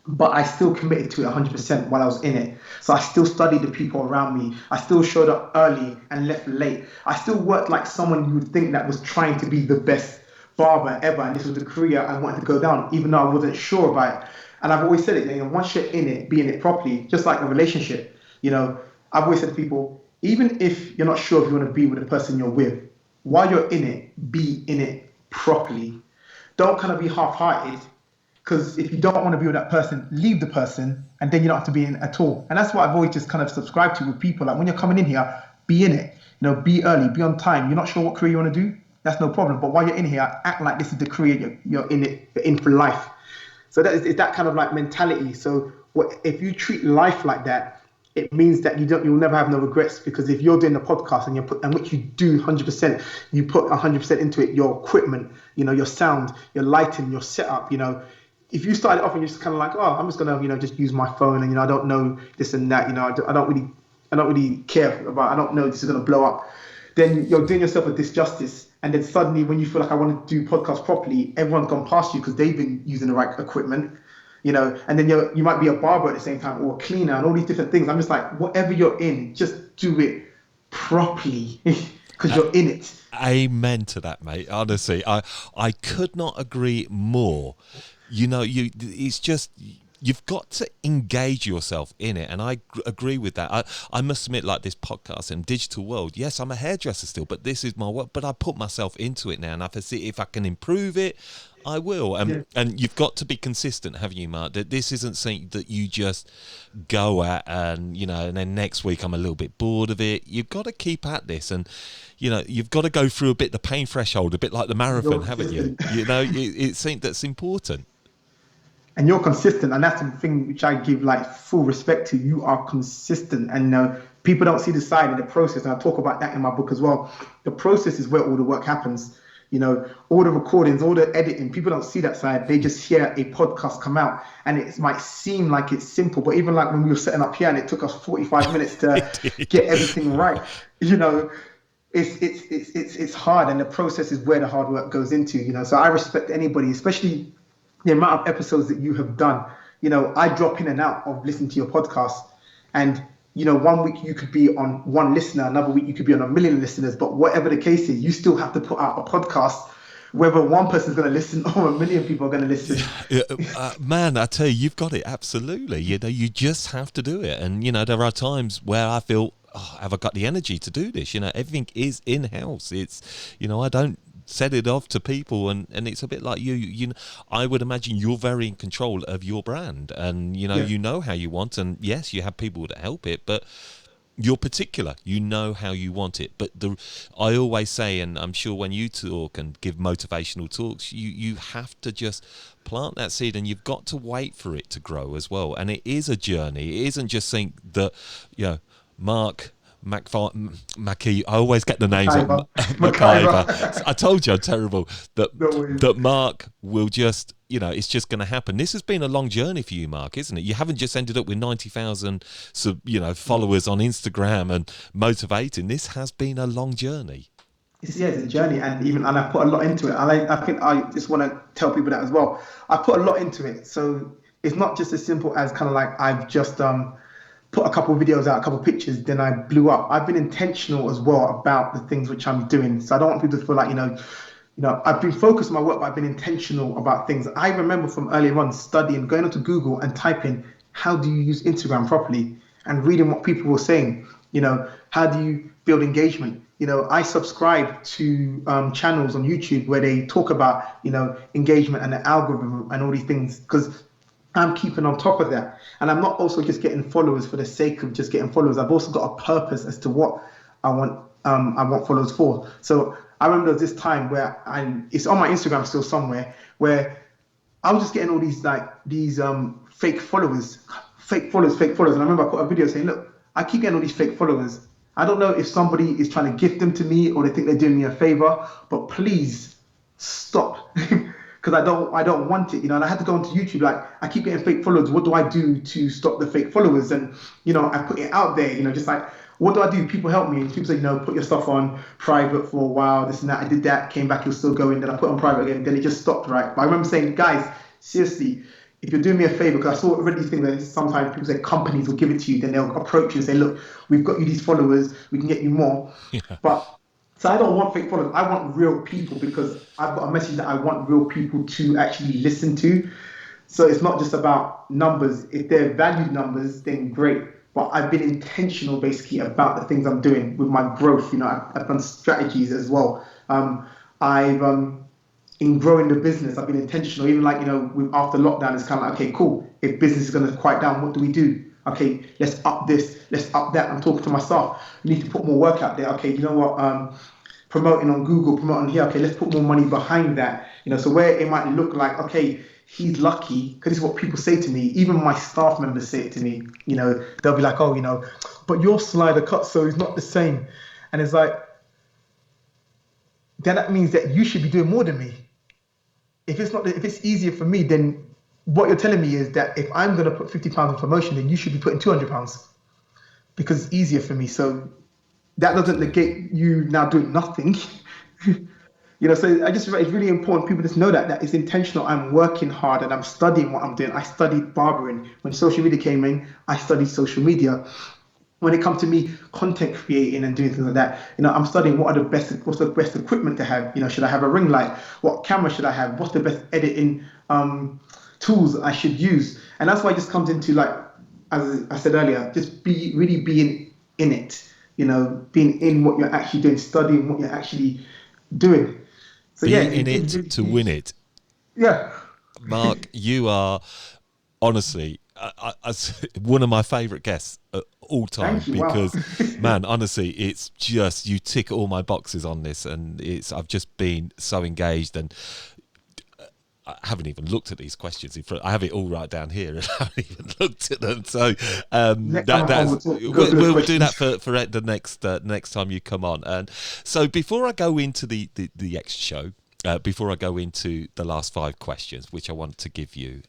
But I still committed to it 100% while I was in it. So I still studied the people around me. I still showed up early and left late. I still worked like someone you would think that was trying to be the best barber ever. And this was the career I wanted to go down, even though I wasn't sure about it. And I've always said it, you know, once you're in it, be in it properly, just like a relationship. You know, I've always said to people, even if you're not sure if you want to be with the person you're with, while you're in it, be in it properly. Don't kind of be half-hearted. Because if you don't want to be with that person, leave the person, and then you don't have to be in it at all. And that's what I've always just kind of subscribed to with people. Like when you're coming in here, be in it. You know, be early, be on time. You're not sure what career you want to do? That's no problem. But while you're in here, act like this is the career you're in it, you're in for life. So that is that kind of like mentality. So if you treat life like that, it means that you'll never have no regrets, because if you're doing the podcast and which you do 100%, you put 100% into it, your equipment, you know, your sound, your lighting, your setup, you know. If you start it off and you're just kind of like, oh, I'm just gonna, you know, just use my phone, and, you know, I don't know this and that, you know, I don't really care about, I don't know this is gonna blow up, then you're doing yourself a disjustice. And then suddenly, when you feel like I want to do podcasts properly, everyone's gone past you because they've been using the right equipment, you know. And then you might be a barber at the same time, or a cleaner, and all these different things. I'm just like, whatever you're in, just do it properly because you're in it. Amen to that, mate. Honestly, I could not agree more. You know, it's just, you've got to engage yourself in it, and I agree with that. I must admit, like this podcast and digital world, yes, I'm a hairdresser still, but this is my work. But I put myself into it now, and if I can improve it, I will. And you've got to be consistent, haven't you, Mark? That this isn't something that you just go at and, you know, and then next week I'm a little bit bored of it. You've got to keep at this, and, you know, you've got to go through a bit the pain threshold, a bit like the marathon, haven't you? You know, it's something that's important. And you're consistent, and that's the thing which I give like full respect to. You are consistent, and people don't see the side of the process, and I talk about that in my book as well. The process is where all the work happens. You know, all the recordings, all the editing, people don't see that side. They just hear a podcast come out, and it might seem like it's simple, but even like when we were setting up here and it took us 45 minutes to get everything right, you know, it's hard, and the process is where the hard work goes into, you know. So I respect anybody, especially the amount of episodes that you have done. You know, I drop in and out of listening to your podcast, and, you know, one week you could be on one listener, another week you could be on 1 million listeners, but whatever the case is, you still have to put out a podcast, whether one person's going to listen or 1 million people are going to listen. Man, I tell you, you've got it, absolutely. You know, you just have to do it. And, you know, there are times where I feel, oh, have I got the energy to do this? You know, everything is in-house. It's, you know, I don't set it off to people, and it's a bit like you know, I would imagine you're very in control of your brand, and, you know, you know how you want, and yes, you have people that help it, but you're particular, you know how you want it. But I always say, and I'm sure when you talk and give motivational talks, you have to just plant that seed, and you've got to wait for it to grow as well. And it is a journey. It isn't just think that, you know, Mark Maciver, I always get the names Maciver. I told you I'm terrible. That Mark will just, you know, it's just going to happen. This has been a long journey for you, Mark, isn't it? You haven't just ended up with 90,000, you know, followers on Instagram and motivating. This has been a long journey. It's a journey, and I put a lot into it. I think I just want to tell people that as well. I put a lot into it, so it's not just as simple as kind of like I've just put a couple of videos out, a couple of pictures, then I blew up. I've been intentional as well about the things which I'm doing. So I don't want people to feel like, you know, I've been focused on my work, but I've been intentional about things. I remember from earlier on studying, going onto Google and typing how do you use Instagram properly, and reading what people were saying. How do you build engagement? I subscribe to channels on YouTube where they talk about, engagement and the algorithm and all these things, because I'm keeping on top of that. And I'm not also just getting followers for the sake of just getting followers. I've also got a purpose as to what I want followers for. So I remember there was this time where it's on my Instagram still somewhere, where I was just getting all these fake followers, fake followers, fake followers. And I remember I put a video saying, look, I keep getting all these fake followers. I don't know if somebody is trying to gift them to me or they think they're doing me a favor, but please stop. Because I don't want it, and I had to go onto YouTube, like, I keep getting fake followers. What do I do to stop the fake followers? And I put it out there, just like, what do I do? People help me. And people say, put your stuff on private for a while, this and that. I did that, came back, you're still going. Then I put it on private again. Then it just stopped, right? But I remember saying, guys, seriously, if you're doing me a favor, because I saw already these things that sometimes people say companies will give it to you, then they'll approach you and say, look, we've got you these followers, we can get you more. Yeah. But so I don't want fake followers. I want real people, because I've got a message that I want real people to actually listen to. So it's not just about numbers. If they're valued numbers, then great. But I've been intentional basically about the things I'm doing with my growth. I've done strategies as well. In growing the business, I've been intentional. Even after lockdown, it's kind of like, okay, cool. If business is going to quiet down, what do we do? Okay, let's up this, let's up that. I'm talking to my staff. We need to put more work out there. Okay, you know what? Promoting on Google, promoting here. Okay, let's put more money behind that. So where it might look like, okay, he's lucky, because this is what people say to me. Even my staff members say it to me. They'll be like, oh, but your slider cut, so it's not the same. And it's like, then that means that you should be doing more than me. If it's easier for me, then what you're telling me is that if I'm going to put £50 on promotion, then you should be putting £200, because it's easier for me. So that doesn't negate you now doing nothing. So it's really important people just know that it's intentional. I'm working hard and I'm studying what I'm doing. I studied barbering. When social media came in, I studied social media. When it comes to me content creating and doing things like that, I'm studying what's the best equipment to have. Should I have a ring light? What camera should I have? What's the best editing tools I should use? And that's why it just comes into, like, as I said earlier, just really being in it. Being in what you're actually doing, studying what you're actually doing. So being in it to win it. Yeah. Mark, you are honestly one of my favourite guests at all time, because man, honestly, it's just, you tick all my boxes on this, and I've just been so engaged, and I haven't even looked at these questions in front. I have it all right down here, and I haven't even looked at them. So we'll do that for the next time you come on. And so before I go into the next show, before I go into the last 5 questions, which I want to give you,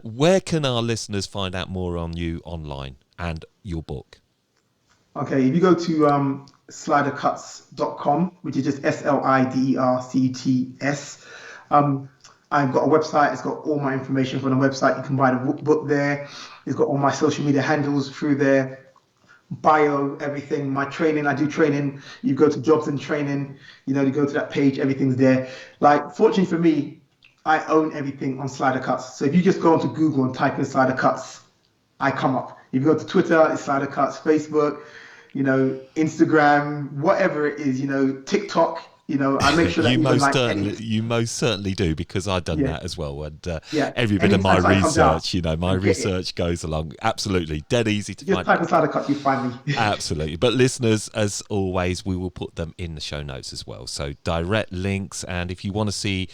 where can our listeners find out more on you online and your book? Okay, if you go to SliderCuts.com, which is just SLIDERCUTS, I've got a website. It's got all my information from the website. You can buy the book there. It's got all my social media handles through there. Bio, everything, my training. I do training. You go to jobs and training, you go to that page, everything's there. Like, fortunately for me, I own everything on SliderCuts. So if you just go onto Google and type in SliderCuts, I come up. If you go to Twitter, it's SliderCuts, Facebook, Instagram, whatever it is, TikTok. I make sure that you most certainly do, because I've done that as well, and every bit of my research, research goes along. Absolutely, dead easy to find. Just type in SliderCuts, you find me. Absolutely, but listeners, as always, we will put them in the show notes as well. So direct links, and if you want to see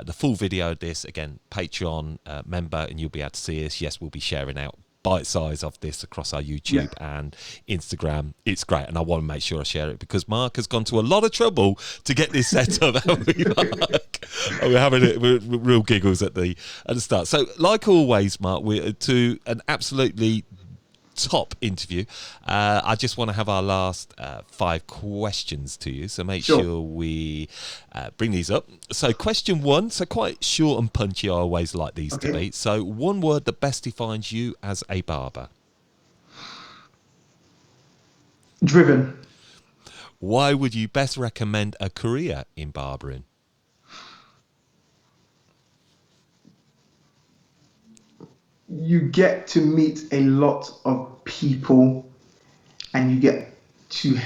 the full video of this, again, Patreon member, and you'll be able to see us. Yes, we'll be sharing out bite size of this across our YouTube and Instagram. It's great, and I want to make sure I share it, because Mark has gone to a lot of trouble to get this set up. We're having we're real giggles at the start. So, like always, Mark, we're to an absolutely top interview. I just want to have our last 5 questions to you, so make sure we bring these up. So question 1, so quite short and punchy. I always like these to be. So, one word that best defines you as a barber. Driven. Why would you best recommend a career in barbering? you get to meet a lot of people, and you get to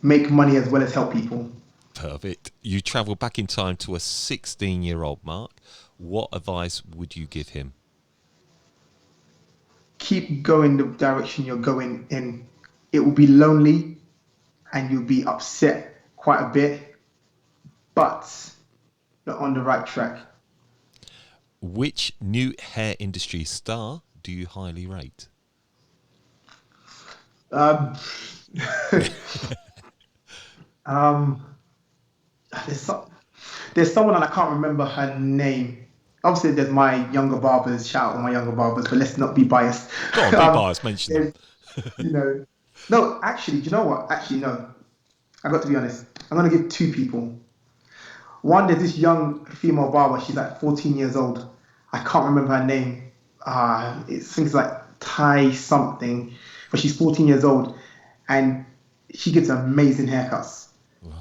make money as well as help people. Perfect. You travel back in time to a 16-year-old Mark. What advice would you give him? Keep going the direction you're going in. It will be lonely and you'll be upset quite a bit, but you're on the right track. Which new hair industry star do you highly rate? Um, um, there's, some, there's someone and I can't remember her name. Obviously, there's my younger barbers. Shout out to my younger barbers, but let's not be biased. Go on, be biased, mention them. there's, you know, no, actually, do you know what? Actually, no. I got to be honest. I'm gonna give two people. One, there's this young female barber. She's like 14 years old. I can't remember her name. It's things like Thai something, but she's 14 years old, and she gives amazing haircuts.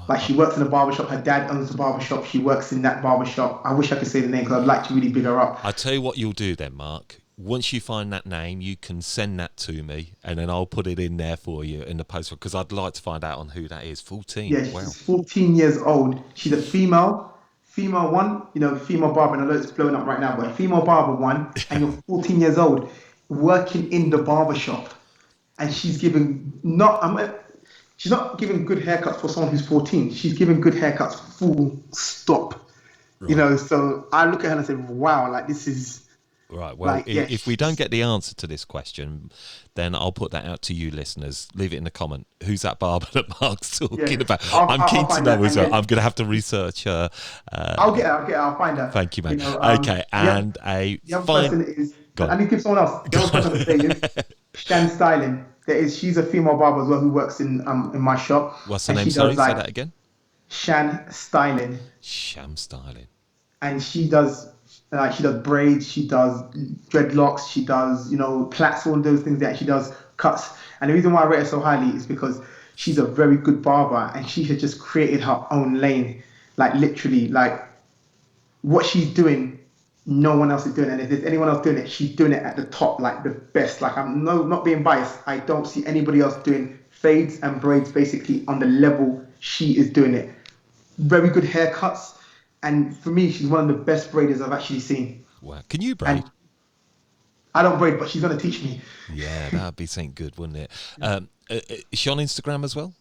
Like she works in a barbershop. Her dad owns the barbershop. She works in that barbershop. I wish I could say the name because I'd like to really big her up. I'll tell you what you'll do then, Mark. Once you find that name, you can send that to me, and then I'll put it in there for you in the post, because I'd like to find out on who that is. 14. Yeah, Wow. she's 14 years old. She's a female one, female barber. And I know it's blowing up right now, but a female barber one, and you're 14 years old, working in the barbershop, and she's not giving good haircuts for someone who's 14. She's giving good haircuts, full stop. Right. So I look at her and I say, wow, like this is. Right. Well, Like, yeah, if we don't get the answer to this question, then I'll put that out to you, listeners. Leave it in the comment. Who's that barber that Mark's talking about? I'm keen to know as well. I'm going to have to research her. I'll get her. I'll find her. Thank you, mate. Okay, Okay, and the other person is. Go on. I need to give someone else. The other person I'm saying is Shan Styling. She's a female barber as well who works in my shop. What's her And name? she Sorry, does, say like, that again. Shan Styling. Sham styling. And she does braids, she does dreadlocks, she does plaits, all those things that she does cuts. And the reason why I rate her so highly is because she's a very good barber and she has just created her own lane. Like literally, like what she's doing, no one else is doing. And if there's anyone else doing it, she's doing it at the top, like the best. Like I'm not being biased. I don't see anybody else doing fades and braids basically on the level she is doing it. Very good haircuts. And for me, she's one of the best braiders I've actually seen. Wow. Can you braid? And I don't braid, but she's going to teach me. Yeah, that'd be something good, wouldn't it? Is she on Instagram as well?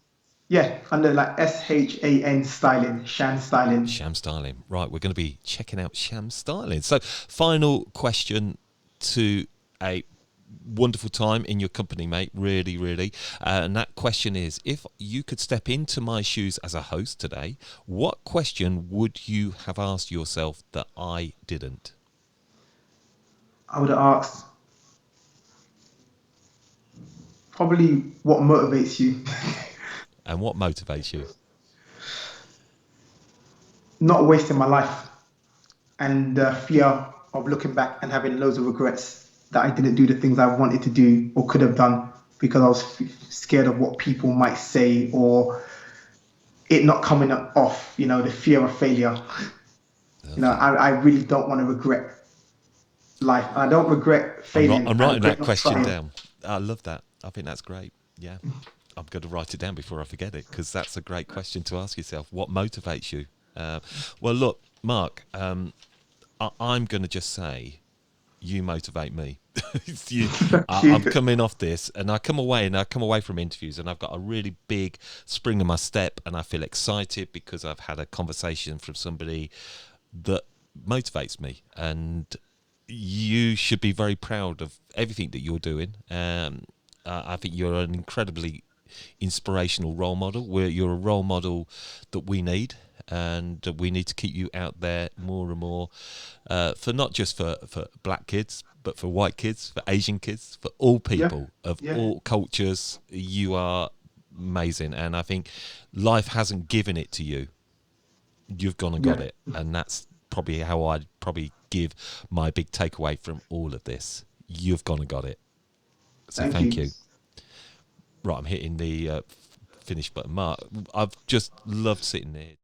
Yeah, under like SHAN Styling, Shan Styling. Sham styling. Right, we're going to be checking out Sham styling. So, final question to a wonderful time in your company, mate. Really, really. And that question is, if you could step into my shoes as a host today, what question would you have asked yourself that I didn't? I would have asked probably what motivates you. And what motivates you? Not wasting my life and fear of looking back and having loads of regrets that I didn't do the things I wanted to do or could have done because I was scared of what people might say or it not coming off, the fear of failure. Okay. I really don't want to regret life. I don't regret failing. I'm writing that question down. I love that. I think that's great. Yeah. I'm going to write it down before I forget it because that's a great question to ask yourself. What motivates you? Well, look, Mark, I'm going to just say you motivate me. I'm coming off this and I come away from interviews and I've got a really big spring in my step and I feel excited because I've had a conversation from somebody that motivates me, and you should be very proud of everything that you're doing. I think you're an incredibly inspirational role model. You're a role model that we need, and we need to keep you out there more and more for not just for black kids, but for white kids, for Asian kids, for all people of all cultures. You are amazing, and I think life hasn't given it to you. You've gone and got it, and that's probably how I'd probably give my big takeaway from all of this. You've gone and got it. So thank you. Right, I'm hitting the finish button. Mark, I've just loved sitting there.